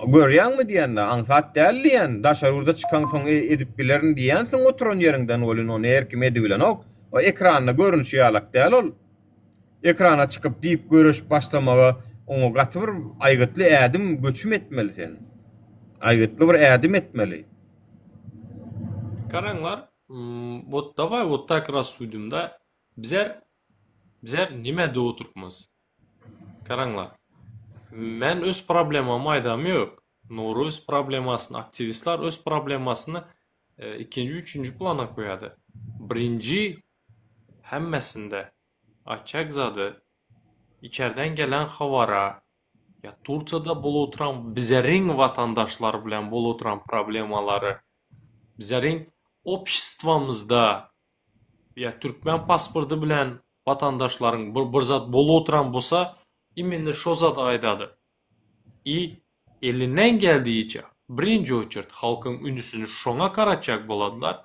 görýärmi diýende aňsat däldiýen daşar urda çykan soň edip bilerin diýensiň oturan ýerinden bolyn onu herkim edip bilen ok. O ekranda görünüşi ýalak däl ol. Ekrana çykyp diýip görüş başlamaga onu gatyr aýgytly ädim göçüm etmeli sen. Aýgytly bir ädim etmeli. Karaňlar, вот давай вот так рассудим, да? Bizler nimede oturpmaz? Karaňlar. Men öz problemamy aýdam ýok. Nuru öz problemasyny, aktivistler öz problemasyny ikinci, üçüncü plana koýady. Birinci hemmesinde açak zady, içerden gelen havara, ya Turçada bol oturan bizlerin vatandaşlar bilen bol oturan problemaları, bizlerin opşistvamızda ya Türkmen pasportu bilen vatandaşların bir zat bol oturan bolsa imенно şo zat aýdady. Elinden geldiğiçe birinci oçert halkın ünüsünü şoňa karatjak boladylar.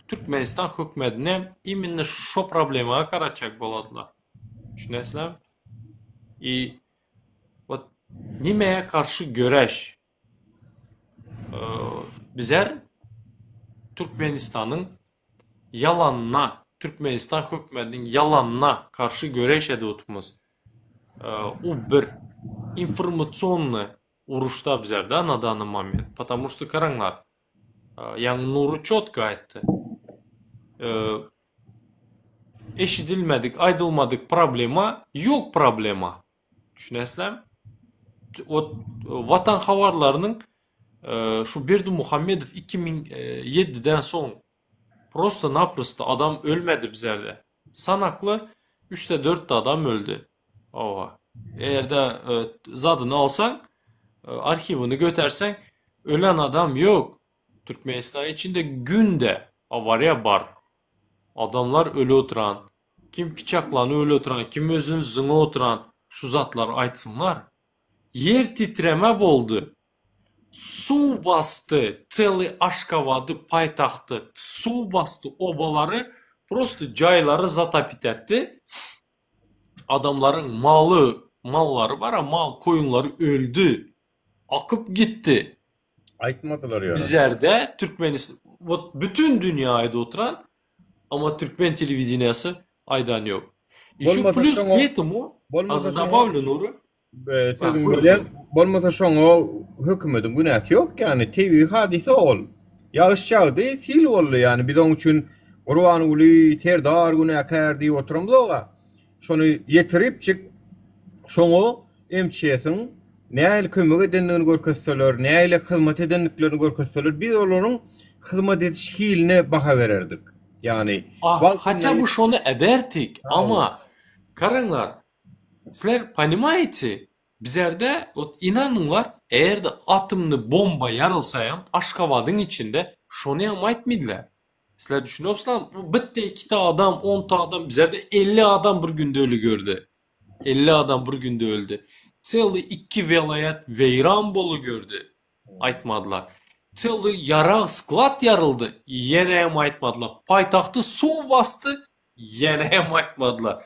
Türkmenistan hökümetine imенно şo problemaga karatjak boladylar. Düşünesizler? Nimeye karşı göreş? Bizler Türkmenistan'ın yalanına, Türkmenistan hökümetinin yalanına karşı göreş ediyordumuz. O bir informasyonlu uruşta bizler на данный момент. Потому что karaňlar, yani Nuru çotko aýtdy. Eşidilmedik, aýdylmadyk problema, yok problema. Düşünesizler? O vatan havarlarının şu Berdi Muhammedov 2007'den son prosto-naprosto adam ölmedi bizlerde. Sanaklı 3'te 4'te adam öldü. Oha. Eğer de zadını alsan, arşivini götürsen ölen adam yok. Türkmenistan içinde günde avariya var. Adamlar ölü oturan, kim bıçaklanı ölü oturan, kim özünün zıngı oturan şu zatlar aytsınlar. Yer titreme boldu. Su bastı, целый Aşgabat'ı paytaxtı, su bastı obaları, prosto cayları zatapit etti. Adamların malları var ama mal koyunları öldü. Akıp gitti. Aytmadılar yani. Bizlerde Türkmenistan, bütün dünyada oturan ama Türkmen televizyonası aydan yok. Еще плюс к этому, az добавлю Nuru. Sözüm bilen bolmasa şoňa hökümetin günäsi ýok yani TV hadise ol. Ýagyş ýagdy, sil boldy yani biz oň üçin Gurban uly serdar günäkär diýip oturamyz oga. Şonu ýetirip çyk şoňa emçesin näle kömek edenligini görkezseler, näle hyzmat edenliklerini görkezseler, biz olaryň hyzmat ediş hiline baha bererdik. Yani Hatta bu şonu ederdik ama karanglar sizler poнимаете bizlerde inanыңlar eğer de atımlı bomba yarılsayam Aşgabat'ın içinde şonu hem aytmydylar. Sizler düşünüyorsunuz bu bitti 2 adam 10 adam bizlerde 50 adam bir günde ölü gördü. 50 adam bir günde öldü. Cely 2 velayet veyran bolu gördü. Aytmadılar. Cely yaraq sklat yarıldı. Yine hem aytmadılar. Paytaxtı su bastı. Yine hem aytmadılar.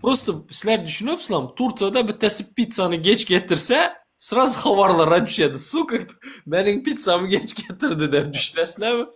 Просто sizler düşünüyorsunuz Turkiyada bitesi pizzanı geç getirse sırası havarlara düşedi. Suka benim pizzamı geç getirdi der düşünesizler mi?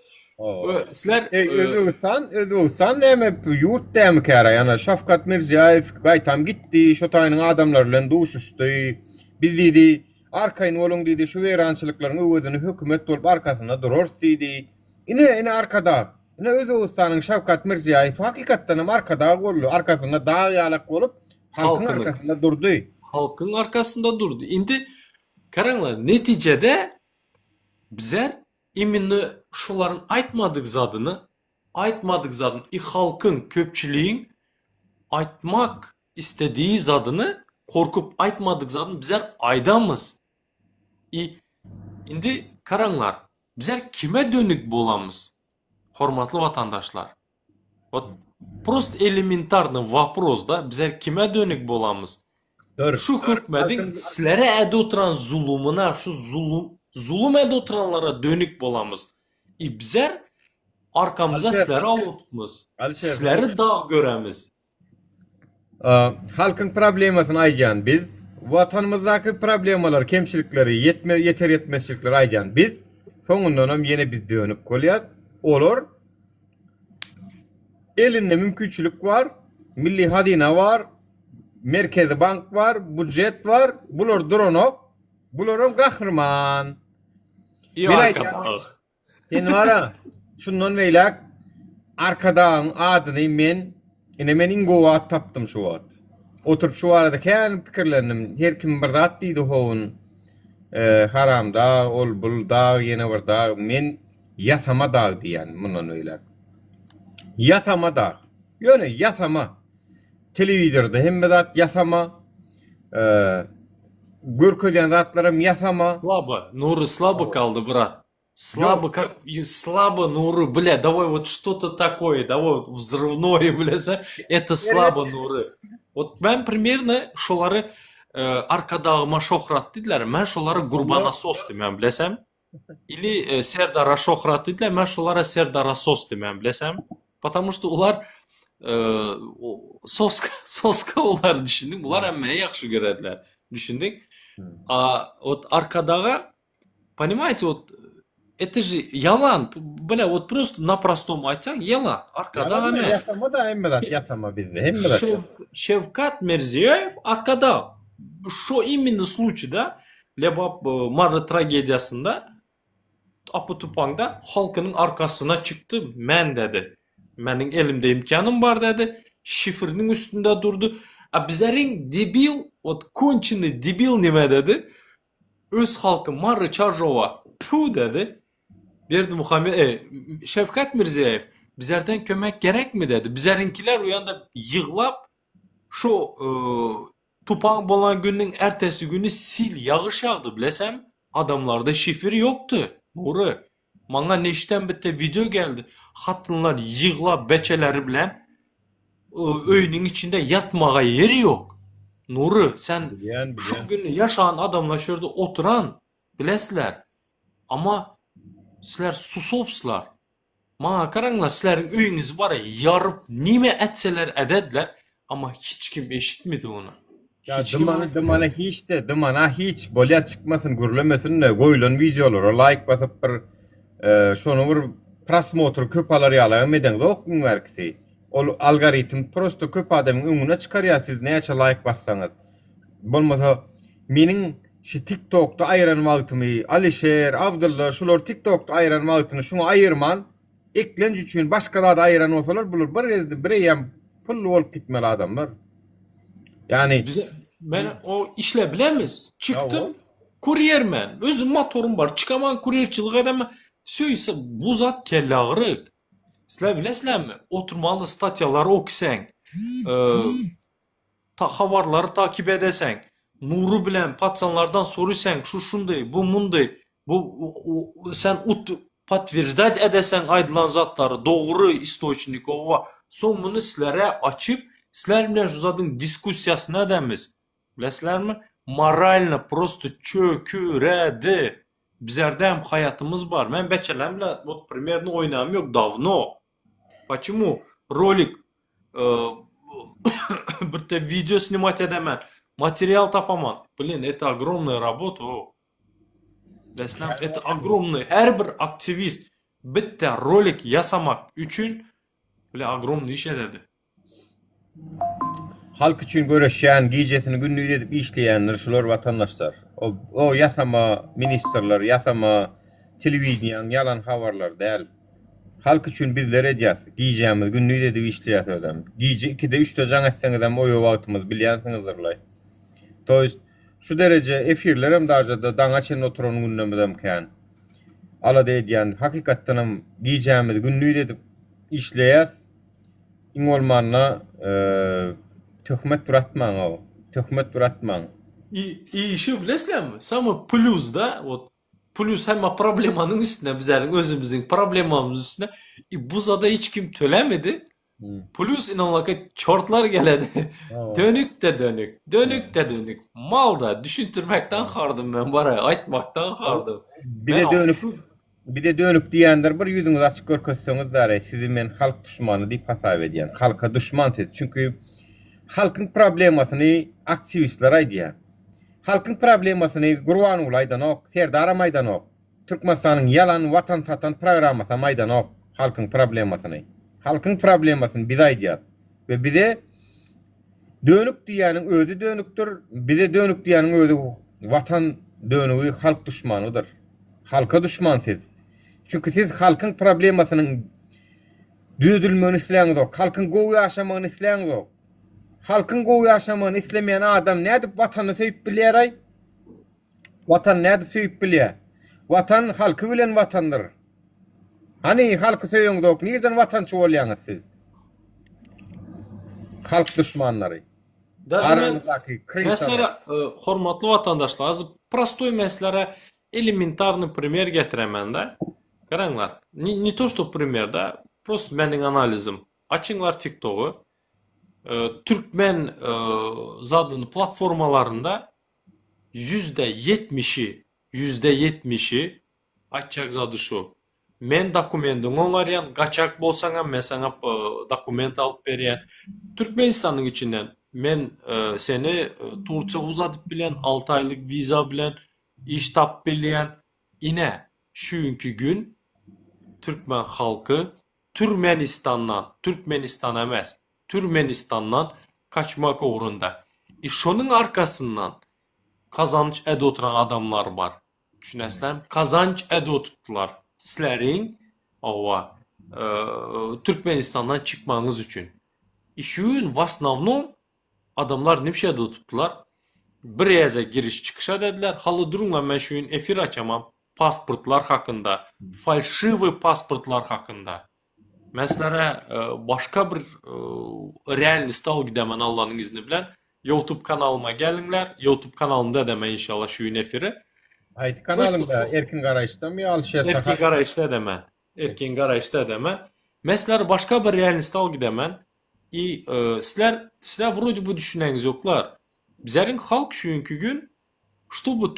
Sizler Özbekistan näme yurt dämi kära ýa-ni Şafkat Mirziýaýew gaýtam gitdi, şo taýynyň adamlar bilen duşuşdy. Biz diýdi, arkaýyn boluň diýdi, şu weýrançylyklaryň öwüzini hökümet bolup arkasyna durur diýdi. Ine arkada. Ine Özbekistanyň Şafkat Mirziýaýew hakykatdan hem arkada boldy, arkasyna dağ ýalak bolup halkyň arkasynda durdy. Halkyň arkasında durdu. Indi karanglar netijede bizler imini şoların aytmadık zadını halkın köpçüliğin aytmak istediği zadını korkup aytmadık zadını bizler aydamız. Indi karanglar bizler kime dönük bolamız? Hormatlı vatandaşlar. Prost elementarny вопрос da bizler kime dönük bolamız? Şu hükmedin sizlere ede oturan zulümüne, şu zulüm ede oturanlara dönük bolamız. Bizler arkamıza sizleri alıpmız. Sizleri dağ göremiz. Halkın problemasyny aýdýan biz, watanymyzdaky problemalar, kemçilikleri, yeter yetmezçilikleri aýdýan biz, soňundan hem ýene biz dönük bolýar. Olar elinde mümkinçilik var, milli hazina var, Merkezi Bank var, budjet var, bular duranok, bularyň gahrman. Sen vara, şundan beýlek arkadaň adyny men ingowa tapdym şu wagt. Oturup şu arada kän pikirlendim, her kim bir zat diýdi howun. Haramda, ol bul da, ýene bir da, men ýasama da diýen mundan beýlek. Ýasama da. Ýöne ýasama. Televizorda hemme zat ýasama. Görkezýän zatlarym ýasama. Нуры слабо kaldı брат. Слабо нуры, бля, давай вот что-то такое, давай вот взрывное, бля, это слабо нуры. Вот ben примерно şolary arkadağıma şohrat diýdiler, men şolary gurbana sos diýmem bilesem. Ili Serdara şohrat diýdiler, men şolara Serdara sos diýmem bilesem. Потому что ular soska ular düşündük. Bular emme yaxşı görediler. Düşündük. Вот arkadağa понимаете, вот это же yalan. Бля, вот просто на простом айтсаң, yalan. Arkadağa emес. Yasama da emme zat yasama bizde. Hemme zat. Şevkat Mirziyoyev arkada. Şu именно случайda Lebap Marra tragediyasında Aputupang'da halkının arkasına çıktı. Men dedi. Menin elimde imkanım var dedi. Şifrinin üstünde durdu. Bizlerin debil, konçini debil nime dedi. Öz halkı Marra Çarjova tu dedi. Derdi Şevkat Mirziyoyev bizlerden kömek gerek mi dedi. Bizlerinkiler uyanda yığlap şu Tupang bolan günün ertesi günü sil yağış yağdı bilesem. Adamlarda şifre yoktu. Nuri. Bana neşten bitti video geldi. Hatınlar yığla beçeleri bilen öýünün içinde yatmağa yeri yok. Nuri sen şu günü yaşayan adamlar şurada oturan bilesler. Ama sizler susupslar. Mağa karanglar sizlerin öýüňiz bara yarıp nime etseler edediler. Ama hiç kim eşitmedi onu. Ya dımana hiç bolya çıkmasın, gürlemesin de koyulan videolara like basıp bir şonu bir prosmotr köp alar yalan eden de okun verkisi. O algoritm prosto köp adamın önüne çıkarıyor siz neçe like bassanız. Bolmasa menin şu TikTok'ta ayıran wagtymy, Alişer, Abdullah şular TikTok'ta ayıran wagtyny şunu ayırman, eklenç üçün başkalar da ayıran olsalar bulur. Bir ýerde bir ýem pullu bolup gitmeli adamlar. Yani Ben o işle bilemiz. Çıktım. Ya o. Kuryermen. Özüm motorum var. Çıkaman kuryerçilik edemem. Söylese bu zat kelle ağırık. Sizler bilesizlermi? Oturmalı statyaları okusan. Havarları takip edesen. Nuru bilen patsanlardan sorusan. Şu şunday, bu munday. Sen patvirdat edesen aydılan zatları. Doğru istoçnik ova. Son bunu sizlere açıp sizler bilen şu zatın diskussiyasına edemiz. Bilesizlermi? Moralno prosto çöküredi. Bizlerde hem hayatımız var. Ben beçelemle вот примерно oynamam yok давно. Почему? Ролик bir de video снимать edemem. Материал tapamam. Блин, это огромная работа. Deslam, это огромный. Her bir aktivist bitte rolik yasamak üçün bile огромный iş ededi. Halk için görüşen, giycesini günlük edip işleyenler, şular vatandaşlar. O yasama ministerler, yasama televizyon, yalan haberler değil. Halk için bizler edeceğiz. Giyeceğimiz günlük edip işleyeceğiz adam. Giyce 2'de 3'te can etseniz hem oyu vaktimiz biliyorsunuzdur. Toyst şu derece efirler hem daha da dana çenin oturan gündemizden kan. Ala deydiyen hakikaten hem giyeceğimiz günlük edip işleyeceğiz. İn olmanla töhmet duratman o. Töhmet duratman. И еще bilesizler mi? Sama plus da вот plus hem problemanın üstüne bizlerin özümüzün problemamız üstüne bu zada hiç kim tölemedi. Plus inanılaka çortlar geledi. Dönük de dönük. Dönük de dönük. Mal da düşüntürmekten hardım ben bana. Aytmaktan hardım. Bir de dönük diyenler bir yüzünüz açık görkötseniz da sizi men halk düşmanı deyip hasap ediyen. Halka düşman dedi. Çünkü halkın problemasını aktivistler aydiya. Halkın problemasını Gurvan Ulay'dan ok, Serdar Maydan ok. Türkmenistan'ın yalan vatan satan programması Maydan ok. Halkın problemasını. Halkın problemasını biz aydiya. Ve bize dönük diyenin özü dönüktür. Bize dönük diyenin özü vatan dönüğü halk düşmanıdır. Halka düşman siz. Çünkü siz halkın problemasının düzülmeni isteýäňiz ok. Halkın gowy ýaşamagyny isteýäňiz ok. Halkın gowy ýaşamagyny islemeýän adam nädip watany söýüp bilýär? Watan nädip söýüp bilýär? Watan halky bilen watandyr. Hani halky söýüňiz ok, nirden watançy bolýaňyz siz? Halk düşmanlary. Mesela hormatly vatandaşlar, az prostoy meselelere elementarny primer getiremen de. Garaňlar. Не то что пример да, просто meniň analizim. Açıňlar TikTok'u. Türkmen zadını platformalarında %70'i açacak zadı şu. Men dokumentin oňaryan, gaçak bolsaňam men saňa dokument alıp berýän. Türkmenistan'ın içinden men seni Turça uzatıp bilen 6 aylık viza bilen iş tap bilýän. Ine şünkü gün Türkmen halkı Türkmenistan emas, Türkmenistan'dan kaçmak uğrunda. Şonun arkasından kazanç ede oturan adamlar var. Düşünesizler, kazanç ede oturttular. Sizlerin Türkmenistan'dan çıkmanız için. İşin vasnavno adamlar nimşe ede oturttular. Bir yeze giriş çıkışa dediler. Halı durumla ben şu efir açamam. Pasportlar hakkında, falşivi pasportlar hakkında. Mesela başka bir realist al gidemen Allah'ın izni bilen. YouTube kanalıma gelinler. YouTube kanalımda deme inşallah şu efiri. Haydi kanalımda Erkin Garayış'tan bir alışverişe Erkin Garayış'ta demen. Erkin Garayış'ta demen. Mesela başka bir realist al gidemen. Sizler vroде bu düşüneniz yoklar. Bizlerin halk şünkü gün чтобы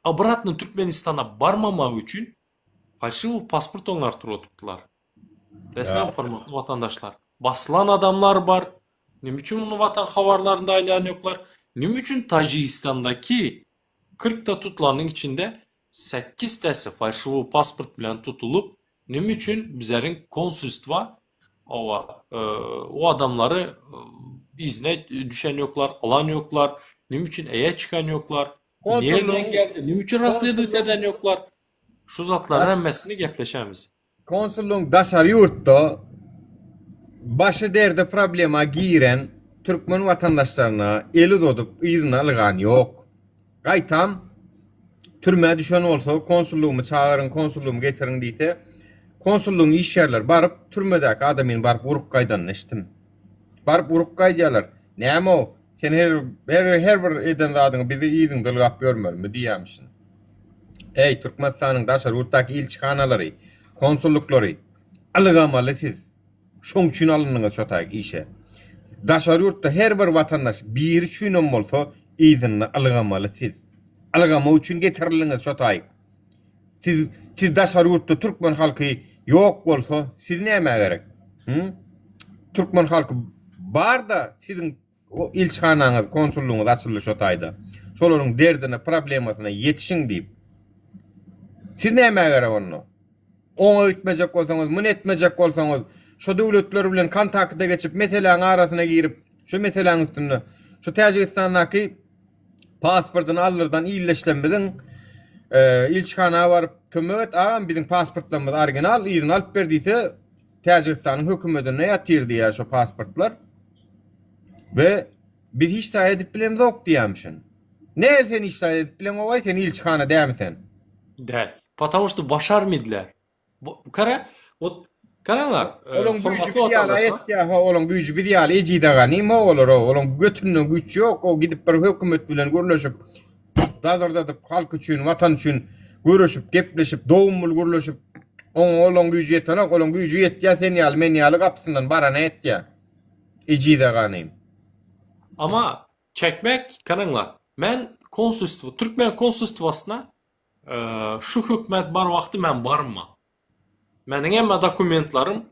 обратно Türkmenistan'a barmamak için falşivi pasport onlar tuttular. Desem formatlı vatandaşlar. Basılan adamlar var. Ne için onu vatan havarlarında aylayan yoklar. Ne için Tacikistan'daki 40'ta tutulanın içinde 8 tanesi falşivi pasport bilen tutulup ne için bizlerin konsulstva o adamları izne düşen yoklar, alan yoklar. Ne için eye çıkan yoklar. Nereden geldi? Ne için rastladık eden yoklar. Şu zatların hemmesini gepleşemiz. Konsulluğun daşar yurtta başı derde problema giren Türkmen vatandaşlarına eli dodup ýygyny algan ýok. Gaýtam türme düşen bolsa konsullugymy çağırın, konsullugymy getirin diýse, konsullugyň iş ýerleri baryp türmedäki adamyny baryp urup gaýdan eşdim. Baryp urup gaýdýarlar. Näme o? Sen her bir eden zadyny bizi ýygyň dylgap görmermi diýýärmisin. Ey Türkmenistanyň daşary ýurtdaky ilçihanalary, konsulluklary alygamaly siz. Şoň üçin alyndyňyz şo taýy işe. Daşary ýurtda her bir vatandaş bir üçin bolsa ýygyny alygamaly siz. Alygama üçin getirilýäňiz şo taýy. Siz daşary ýurtda türkmen halky ýok bolsa siz näme gerek? Türkmen halky bar da sizin o ilçihanaňyz, konsullugyňyz açylyş şo taýda. Şolaryň derdine, problemasyna ýetişiň diýip. Siz näme gerek onu? Oňa gitmejek bolsaňyz, mun etmejek bolsaňyz, şo döwletler bilen kontaktda geçip meseleň arasyna girip, şo meseleň üstünde, şo Täjikistanyňky pasportyny alyrdan illeşlenmeden ilçihana baryp kömek et, "Agam biziň pasportlarymyz original, ýygyny alyp ber" diýse, Täjikistanyň hökümetine ýatyrdy ýa şo pasportlar. Ve biz hiç saýa edip bilen zok diýämişin. Näme sen hiç saýa edip bilen owaý sen ilçihana dämisen? Да, потому что başarmadylar. Kara, вот karalar, Olaň güýjü bir ýaly etdi, olaň güýjü bir ýaly ejide gany, ma bolar o, olaň götünden güýç ýok, o gidip bir hökümet bilen görleşip, dazardadyp halk üçin, watan üçin görüşip, gepleşip, dowumul görleşip, olaň güýjü ýetene, olaň güýjü ýetdi, sen ýaly, men ýaly gapsyndan barana etdi. Ejide gany. Ama çekmek kananglar. Men konsulstvo, Türkmen konsulstvosyna şu hökümet bar wagty men barma. Meniň hemme dokumentlarym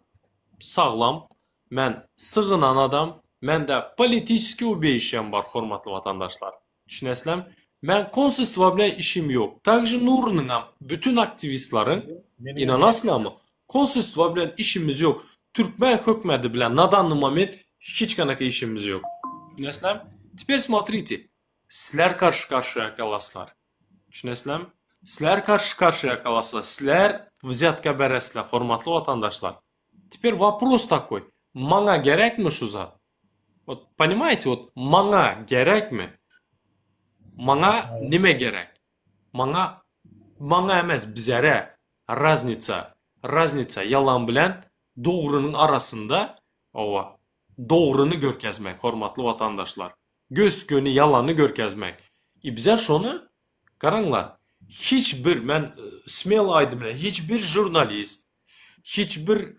saglam. Men sığınan adam, mende politiski ubeyişem bar, hormatly vatandaşlar. Düşünesizler? Men konsulstvo bilen işim ýok. Takjy Nurunyň bütün aktivistlaryň, inanasızlarmy? Konsulstvo bilen işimiz ýok. Türkmen hökümeti bilen nadanly moment hiç kanaka işimiz ýok. Düşünesizler? Теперь смотрите. Sizler karşı-karşıya kalaslar. Düşünesizler? Sizler karşı-karşıya kalaslar. Sizler взятка beresler, hormatly vatandaşlar. Теперь вопрос такой. Maňa gerekmi şu zat? Вот, понимаете, вот maňa gerekmi? Maňa nime gerek? Maňa emes bizere raznica yalan bilen dogrunyň arasında ova dogruny görkezmek, hormatly vatandaşlar. Göz-göni yalanı görkezmek. Bizler şonu karanglar. Hiçbir men smel aýdym bilen hiçbir jurnalist, hiçbir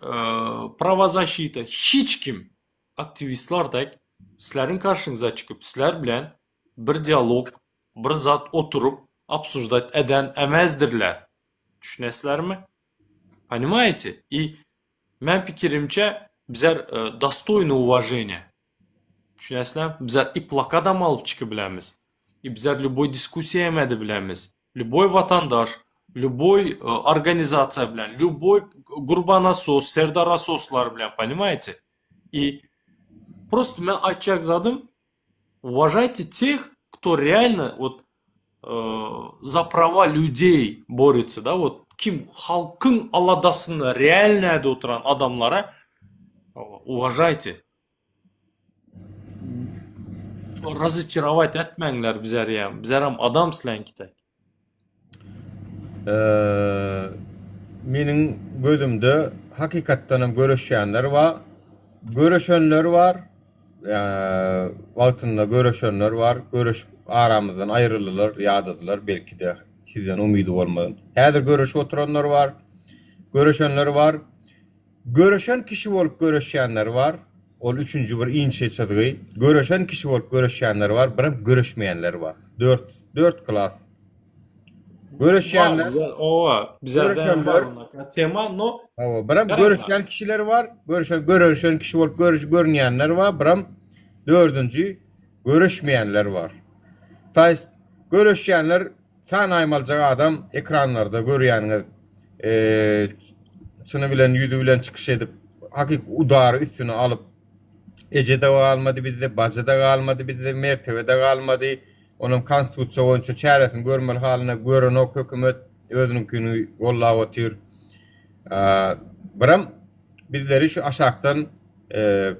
pravozащита, hiç kim aktivistlardek sizlerin karşınıza çıkıp sizler bilen bir diyalog, bir zat oturup обсуждать eden emezdirler. Düşünesizlermi? Понимаете? И men pikirimçe bizler достойны уважения. Düşünesizler? Bizler iplak adam alıp çıkıp bilemiz. Bizler любой diskusiya emedi bilemiz. Любой vatandaş, любой organizasiya bilen, любой Gurbanassos, Serdarasoslar bilen, понимаете? И просто мен айтчак zadım, уважайте тех, кто реально вот за права людей борется, да, вот kim halkın aladasını реальныйda oturan adamlara уважайте. Разочаровать etmeňler bizlerýär. Bizlerim adam silen kitek. Meniň gözümde hakykatdanam görüşýänler var. Görüşenler var. Wagtynda görüşenler var. Görüşüp aramyzdan aýryldylar, ýadydylar, belki de sizden umydy bolmadan. Häzir görüşip oturanlar var. Görüşenler var. Görüşen kişi bolup görüşýänler var. Ol üçüncü bir inçe çadıgy. Görüşen kişi bolup görüşýänler var, birim görüşmeýänler var. 4 klas. Görüşýänler. Bizlerden var tema no. Birim görüşýän kişiler var. Görüşen kişi bolup görünýänler var, birim dördüncü görüşmeýänler var. Taýs görüşýänler san aýmaljaga adam ekranlarda görýäniňiz çyny bilen ýüzü bilen çykyş edip hakik udary üstüne alıp ejede galmady bizde, bajada galmady bizde, mertebede galmady. Onun konstitusiýa boýunça çäresini görmeli halyna gören o hökümet özüninkini gollap otyr. Biram bizleri şu aşakdan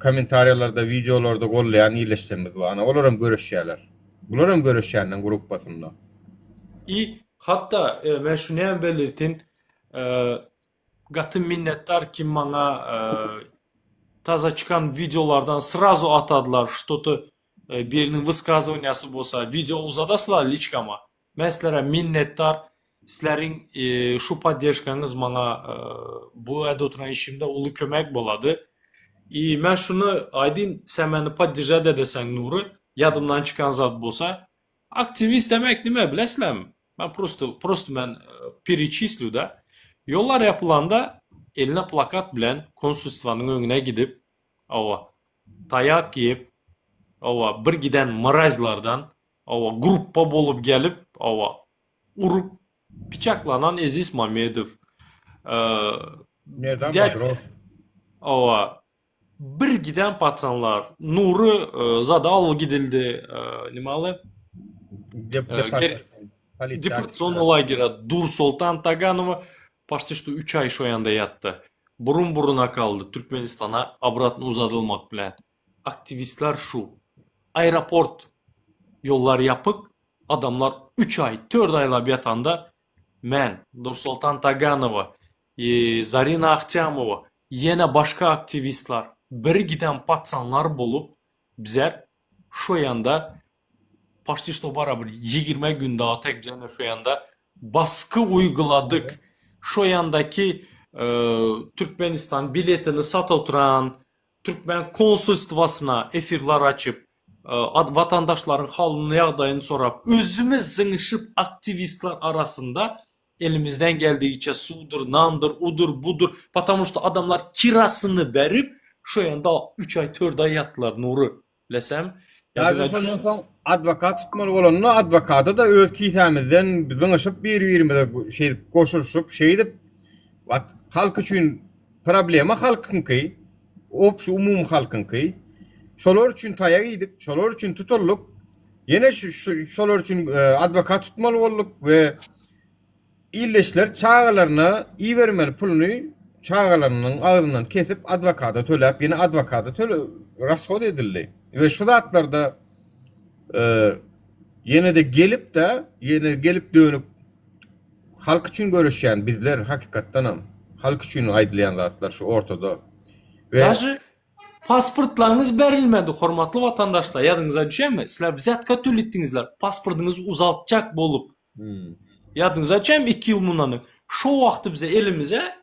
Kommentariyalarda, videolarda gollayan iyileştirimiz var. Ana olaram görüşýärler. Bularam görüşýärden grup basynda. Hatta men şunu hem belirtin, gatı minnettar ki bana taza çıkan videolardan srazu atadılar, что-то birinin высказываниясы bolsa, video uzadasılar liçkama. Men sizlere minnettar, sizlerin şu поддержкаңыз bana bu evde oturan işimde ulu kömek boladı. Men şunu aydın sen beni поддержать edesen Nuri, yadımdan çıkan zat bolsa, aktivist demek nime bilesizlermi? Ben просто ben перечислю da. Yollar yapılanda eline plakat bilen konsulstvanın önüne gidip tayak yiyip bir giden marazlardan gruppa bolup gelip urup bıçaklanan Aziz Mamedov Nereden dert- badır bir giden patsanlar Nuri zada al gidildi nimalı Депортацион лагеря Дур Солтан Таганова почти что 3 ay şu yanda yattı. Burun buruna kaldı. Türkmenistan'a обратно uzatılmak bilen. Aktivistler şu. Aeroport yollar yapık. Adamlar 3 ay, 4 aylap yatanda men, Dur Soltan Taganova, Zarina Ahtyamova, yine başka aktivistler, bir giden patsanlar bolup bizler şu yanda почти что barabir 20 gün daha tek bizden şu yanda baskı uyguladık. Şu yandaki Türkmenistan biletini sat oturan Türkmen konsulstvasına efirler açıp vatandaşların halını yağdayını sorap özümüz zıngışıp aktivistler arasında elimizden geldiğince sudur, nandır, udur, budur. Потому что adamlar kirasını verip şu yanda 3 ay 4 ay yattılar Nuri. Lesem. Yazışondan advokat tutmalı bolanna advokata da öz kiýsämizden zıňyşyp bir-birimize goşuşup edip halk üçin problema halkynky, şu umum halkynky. Şolar üçin taýak edip, şolar üçin tutuluk. Ýene şolar üçin advokat tutmaly bolduk we illeşler çağalaryna iý bermeli puluny çağalarynyň agzyndan kesip advokata töläp, ýene advokata rasxod edildi. Ve şu zatlarda yine de gelip dönüp halk için görüşen bizler hakikattanam halk için aydlayan zatlar şu ortada. Ve Даже pasportlarınız verilmedi hormatly vatandaşlar. Yadınıza düşenmi? Sizler vizyatka tölletdiňizler. Pasportuňyzy uzaltjak bolup. Yadınıza düşenmi 2 ýyl mundan? Şu wagty bize elimize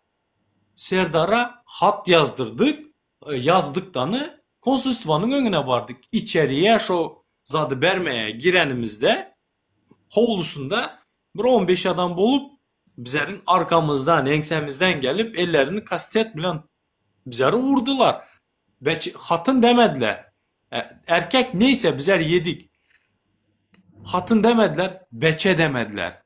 Serdar'a hat yazdırdık. Yazdıktanı konsulstvanın önüne vardık. İçeriye şu zadı vermeye girenimizde hovlusunda bir 15 adam bolup bizlerin arkamızdan, ensemizden gelip ellerini kastet bilen bizleri vurdular. Ve hatın demediler. Erkek neyse bizler yedik. Hatın demediler, beçe demediler.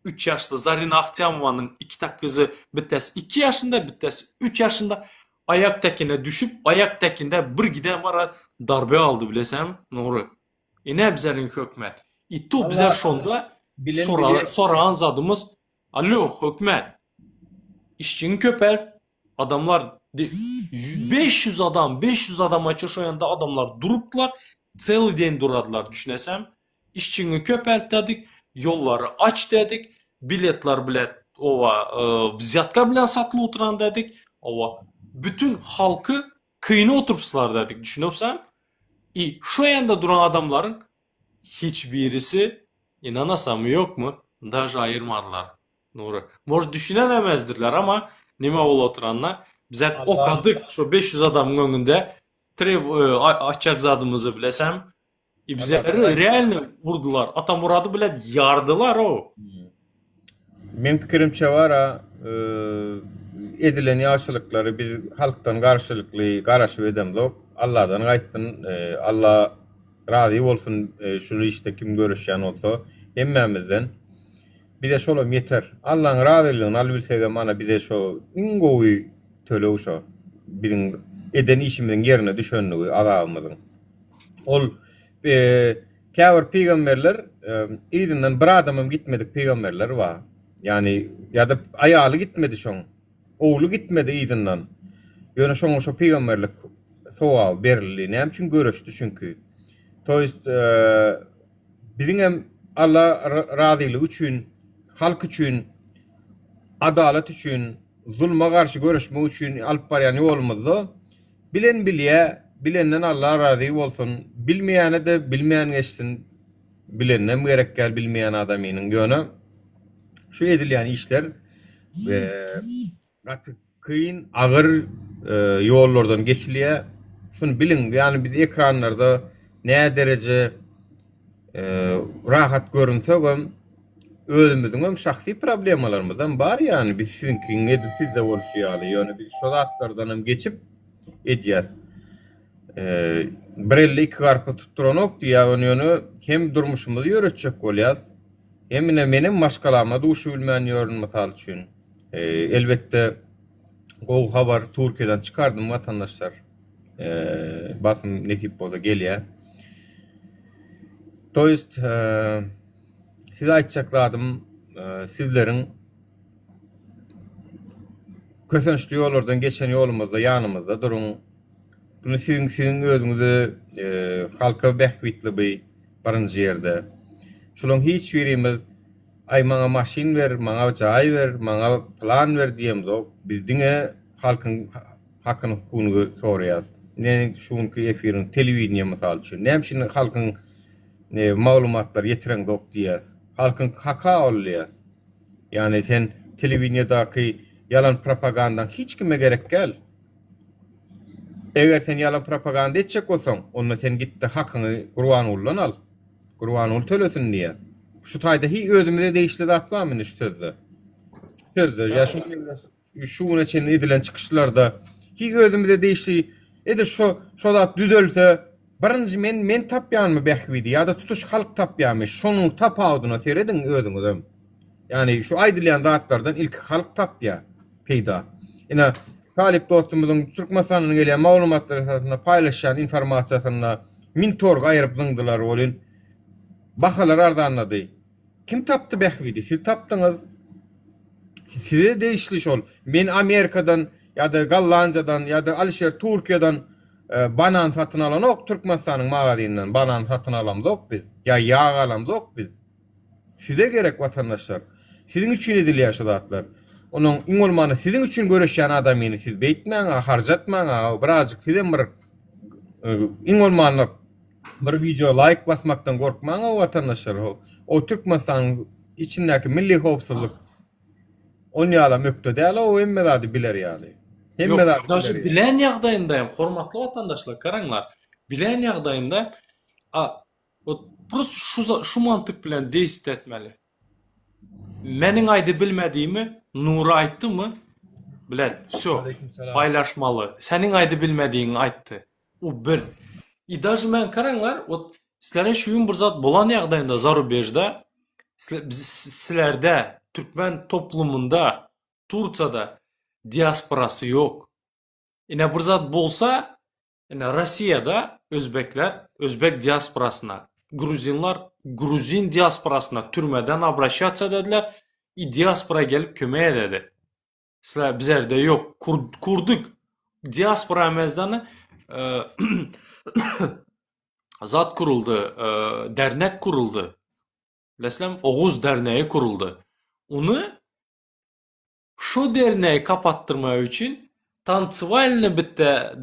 3 yaşlı Zarina Ahtyamovanın 2 tak kızı bittes 2 yaşında, bittes 3 yaşında ayaktakine düşüp ayaktakinde bir giden var darbe aldı bilesem Nuri. Ne bizlerin hükmet. İttu bizler şonda sorağın zadımız alo hükmet. İşçinin köper adamlar 500 adam açı şu yanda adamlar duruplar celi den duradılar düşünesem. İşçini köpelt dedik, yolları aç dedik, biletler взятка bilen satılı oturan dedik. Bütün halkı kıyına oturpsılar dedik düşünüpsam. Şu yanda duran adamların hiçbirisi inanasam yok mu? Daja ayırmadılar. Nuri. Może düşünemezdirler ama nime ol oturanlar. Bize okadık şu 500 adamın önünde açacak zadımızı bilesem. Bizleri realni vurdular. Atamuradı bile yardılar o. Men pikirimçe var edilen ýaşylykları biz halktan garşylykly garaş edemdik. Allah'dan gaýtsyn, Allah razy bolsun şu işte kim görüşýän bolsa hemmemizden. Bize şolam yeter. Allah'ın razylygyny albilsege mana bize şu ingowy tölew şo. Birin eden işimden yerine düşenligi adamymyzyň. Ol käbir peýgamberler izinden bir adamym gitmedik peýgamberler var. Yani ya da ayalı gitmedi şoň. Oğlu gitmedi izinden. Ýöne şoň şu peýgamberlik sowab berildi. Näme üçin görüşdi çünkü. Toýst biziň hem Allah razylygy üçin, halk üçin, adalet üçin, zulma garşy görüşmek üçin alyp barýan ýolumyzda bilen bilýä, bilenden Allah razy bolsun, bilmeýäne de bilmeýän geçsin. Bilenne gerek gel bilmeýän adamynyň ýöne şu edilýän işler kıyın ağır yollardan geçiliyor. Şunu bilin, yani biz ekranlarda ne derece rahat görünsek hem özümüzün hem şahsi problemalarımızdan var yani biz sizinkin edi sizde bolşýaly yani biz şu zatlardan hem geçip edýäs. Bir elle iki garpy tutturanok diýýän ýöne hem durmuşymyzy ýöretjek bolýas. Hem menem başgalama duşy bilmän ýörün mysal üçin. Elbette o haber Türkiye'den çıkardım vatandaşlar. Basım netip bolsa gelýär. Toýst size aýtjakladım sizlerin kösençli ýollardan geçen ýolumyzda ýanymyzda durun. Bunu sizin özüňizi halka behwitli barynjy ýerde. Şolong hiç birimiz ay maňa maşin ver, maňa jaý ver, maňa plan ver diýemzok. Bizdiňe halkyň hakyny hukukyny soraýas. Näme şunky efirin telewiziýa mysal üçin. Näme şin halkyň maglumatlar ýetireňdok diýäs. Halkyň haka alýas. Yani sen telewiziýadaky yalan propagandadan hiç kime gerek gel. Eger sen yalan propaganda etjek bolsaň, onda sen gitdi hakyny Gurbanulladan al. Gurbanull tölesin diýäs. Şu taýda hi özümize değişli zat barmyny şu sözde. Sözde ya şuna için edilen çıkışlarda hi özümize değişli edi şu zat düzelse birinji men tapýanmy behwidi ýa-da tutuş halk tapýanmy şonuň tapawdyna seredin özüňiz. Yani şu aýdylýan zatlardan ilk halk tapýa peýda. Ina Talip dostumuzun Türkmenistan'dan gelen maglumatlar esasında paylaşan informasiýasyna min torga aýryp zıngdylar bolyn. Bahalar arzanlady. Kim tapdy behwidi? Siz tapdyňyz. Size değişli şol. Men Amerikadan ýa-da Gollandiýadan ýa-da Alşer Türkiýeden banan satyn alanok Türkmenistanyň magazynynyň banan satyn alamzok biz. Ya ýağ alamzok biz. Size gerek vatandaşlar. Sizin üçin edilýär şu zatlar. Onun iňolmany sizin üçin göreşýän adamyny siz beýtmäňä, harjatmaňa, birazjyk sizem bir iňolmany bir video like basmaktan gorkmaňa vatandaşlar. O Türkmenistanyň içindäki milli howpsuzlyk on ýala mökde däl, o emme zady biler ýaly. Emme zady Daşy bilen ýagdaýynda, hormatly vatandaşlar, garaňlar. Bilen ýagdaýynda o prosto şu mantyk bilen deýist etmeli. Meniň aýdy bilmediğimi Nuri aýtdy mı? Bilen, paylaşmalı. Seniň aýdy bilmediğini aýtdy. O bir. Daşy men garaňlar, o sizlere şuýun bir zat bolan ýagdaýynda zarubejda sizlerde Türkmen toplumunda Turçada diasporası yok. Ine bir zat bolsa, ine Russiýada özbekler özbek diasporasına, Gruzinlar Gruzin diasporasına türmeden abraşyatsa dediler. Diaspora gelip kömeğe dedi. Sizler bizlerde yok. Kurduk. Diaspora mezdanı zat kuruldu. Dernek kuruldu. Leslem Oğuz derneği kuruldu. Onu şu derneği kapattırmak için Tansivalini bitte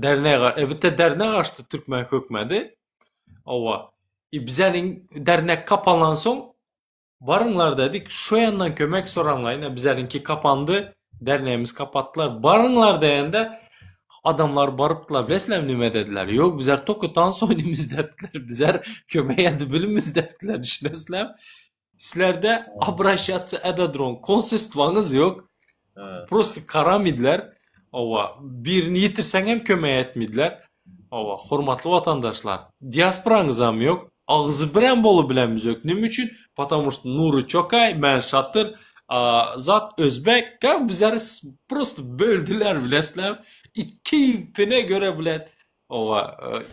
derneği açtı Türkmen hökmeti. Ova. Bizlerin dernek kapanan son barınlar dedik. Şu yandan kömek soranlar bizlerinki kapandı. Derneğimiz kapattılar. Barınlar deyende adamlar barıptılar. Veslem nime dediler. Yok bizler tokutan soynimiz dediler. Bizler kömeğe bilimiz dediler. İşleslem. Sizlerde abraşyatsı edadron konsistvanız yok. Prosto karamidler. Ova birini yitirsen hem kömeğe etmediler. Ova hormatly vatandaşlar. Diasporanızam yok. Ağzı bilen bolu bilemiz yok. Nim üçün? Потому что Nuri Çokay, men Şatır, zat Özbek, bizleri prosto böldüler bilesler. İki ipine göre bilet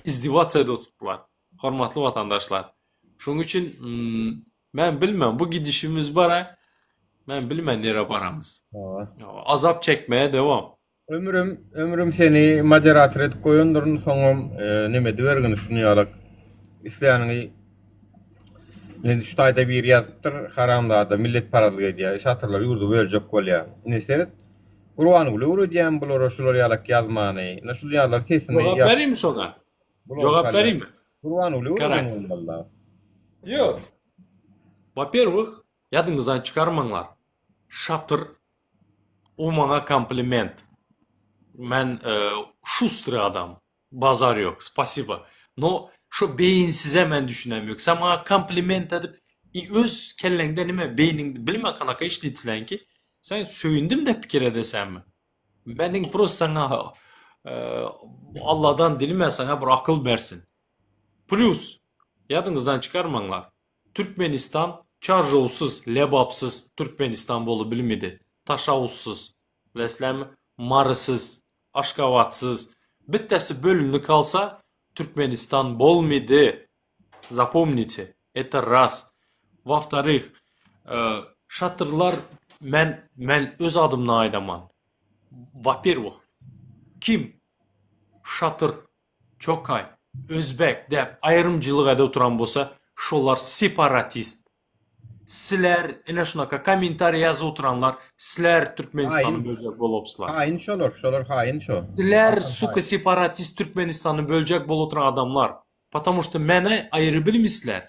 izdivaç tuttular. Hormatly vatandaşlar. Şunun için men bilmem bu gidişimiz bara. Men bilmem nere baramız. Azap çekmeye devam. Ömrüm seni moderator edip koyundurun soňam neme dibergini şunu ýalak. İsleýäniňi men şu taýda bir ýazypdyr, haramda millet paralyk edýär, şatyrlar ýurdu böljek bolýar. Neseret? Gurban uly urudýan bular şular ýalak ýazmany. Näşul ýalar sesini Cevap vereyim mi şoňa? Cevap vereyim mi? Gurban uly Karay. urudýan bollar. Yok. Во-первых, yadınızdan çıkarmanlar. Şatır o bana kompliment. Ben şustr adam. Bazar yok. Spasiba. No şu beyinsize men düşünem yok. Sen bana kompliment edip öz kellende nime beynin bilme kanaka işletilen ki sen söyündim de pikir edesen mi? Benim prost sana Allah'tan dilime sana bir akıl versin. Plus yadınızdan çıkarmanlar. Türkmenistan çarjovsuz, lebapsız Türkmenistan bolu bilmedi. Taşavussuz, leslem marısız, aşkavatsız. Bittesi bölünü kalsa Türkmenistan bolmidi. Запомните, это раз. Во-вторых, şatırlar men öz adımla aydaman. Во-первых, kim şatır, çokay, özbek dep ayrımcılık ede oturan bolsa, şolar separatist. Sizler ene şunaka komentariy yazı oturanlar, sizler Türkmenistan'ı bölecek bolopslar. Hain şolar hain şo. Sizler suka separatist Türkmenistan'ı bölecek bol oturan adamlar. Потому что meni ayrı bilmişler.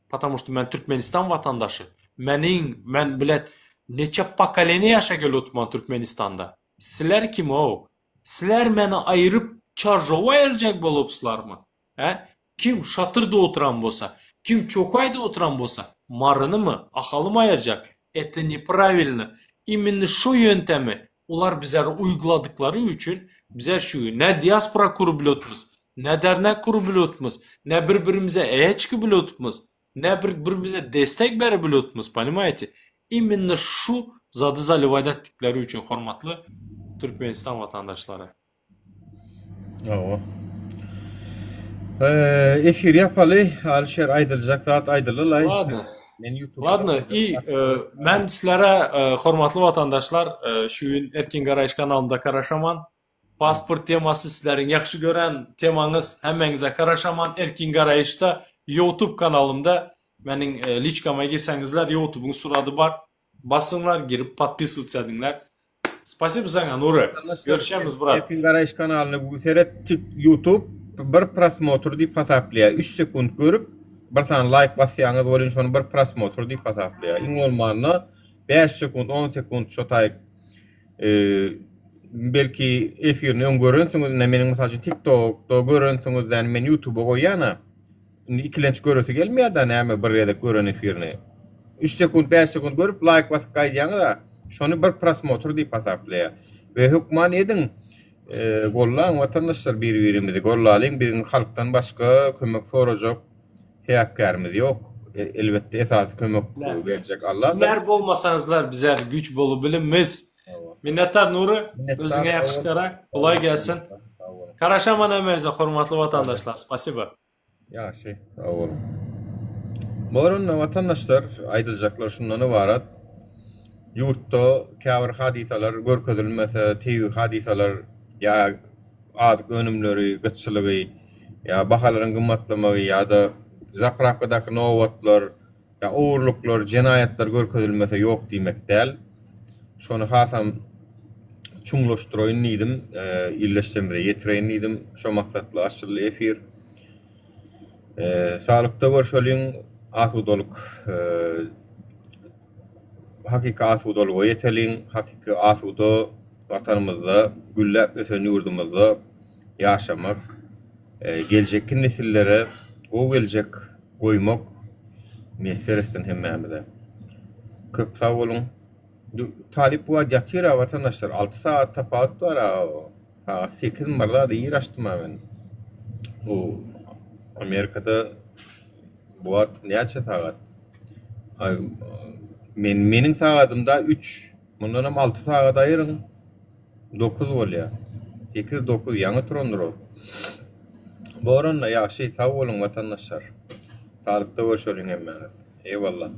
Потому что men Türkmenistan vatandaşı. Men bilet neçe pakaleni yaşa gel otman Türkmenistan'da. Sizler kim o? Sizler meni ayırıp çarjova ayıracak bolopslar mı? He? Kim şatırda oturan bolsa, kim çokayda oturan bolsa, marını mı, akalı mı ayıracak? Это неправильно. Именно şu yöntemi ular bizler uyguladıkları için bizler şu ne diaspora kuru bilotmuz, ne dernek kuru bilotmuz, ne birbirimize çıkı bilotmuz, ne birbirimize destek veri bilotmuz, понимаете? Именно şu zadı zalıvayda ettikleri için hormatlı Türkmenistan vatandaşları. Oo. Efir yapalı, Alişer aydılacak, rahat aydılılay. Ладно. Men YouTube. Ладно, и ben sizlere hormatlı vatandaşlar şu gün Erkin Garayış kanalında karaşaman. Pasport teması sizlerin yaxşı gören temanız hemmenize karaşaman. Erkin Garayış'ta YouTube kanalımda benim liçkama girsengizler YouTube'un suradı var. Basınlar girip подписываться edinler. Спасибо sana Nuri. Görüşemiz bura. Erkin Garayış kanalını bu seyret YouTube bir prosmotr deyip hasaplaya. 3 sekund görüp bir tane like basýaňyz bolýan şonu bir prosmotr deyip hasaplaya. Iň bolmanyna 5 sekund 10 sekund şotaýyk belki efirini öňgörünsiňiz, meniň mesaljy TikTok'da görünsiňizden men YouTube'a goýýana ikilenç görüsi gelmeýär da näme bir ýerde gören efirini. 3 sekund 5 sekund görüp like basyp gaýdýaňyz şonu bir prosmotr diýip hasaplaya. Ve hukman edin gollan vatandaşlar bir-birimizi gollalyň, biziň halkdan başga kömek sorajak sebäpkärimiz ýok. Elbetde esasy kömek berjek Allah. Sizler bolmasaňızlar bizler güç bolu bilinmez. Minnettar Nuri, özüňe ýakşy kara, kolay gelsin. Karaşaman emerize hormatly vatandaşlar, spasiba. Ýaşy, sag bolun. Borun vatandaşlar aýdyljaklar şundan ibarat. Yurtda käbir hadisalar görkezilmese, TV hadisalar ya azyk önümleri, gıççylygy, ya bahalaryň gymmatlamagy ýa-da zapravkadaky nowatlar, ya owurluklar, jenaýatlar görkezilmese ýok diýmek däl. Şonu hasam çuňlaşdyraýyn diýdim, illeşdirmede ýetireýin diýdim. Şo maksatly açyly efir. Salykda görşeliň asudalyk hakiki asudalyga ýeteliň, hakiki asuda vatanymyzda, güllep ösen ýurdumyzda ýaşamak, geljek nesillere o geljek goýmak meselesinden hemmämide. Köp sag bolun. Talip bu ýatyra vatandaşlar 6 saat tapawut var. 8 marda da ýyraşdym men. O Amerikada bu näçe saat? Meniň saatymda 3, mundan hem 6 saat aýyryn 9 bolýar. 8-9 ýaňy turandyr o. Boranla ýaşy sag bolun vatandaşlar. Salykda görüşelim hemmäňiz. Eyvallah.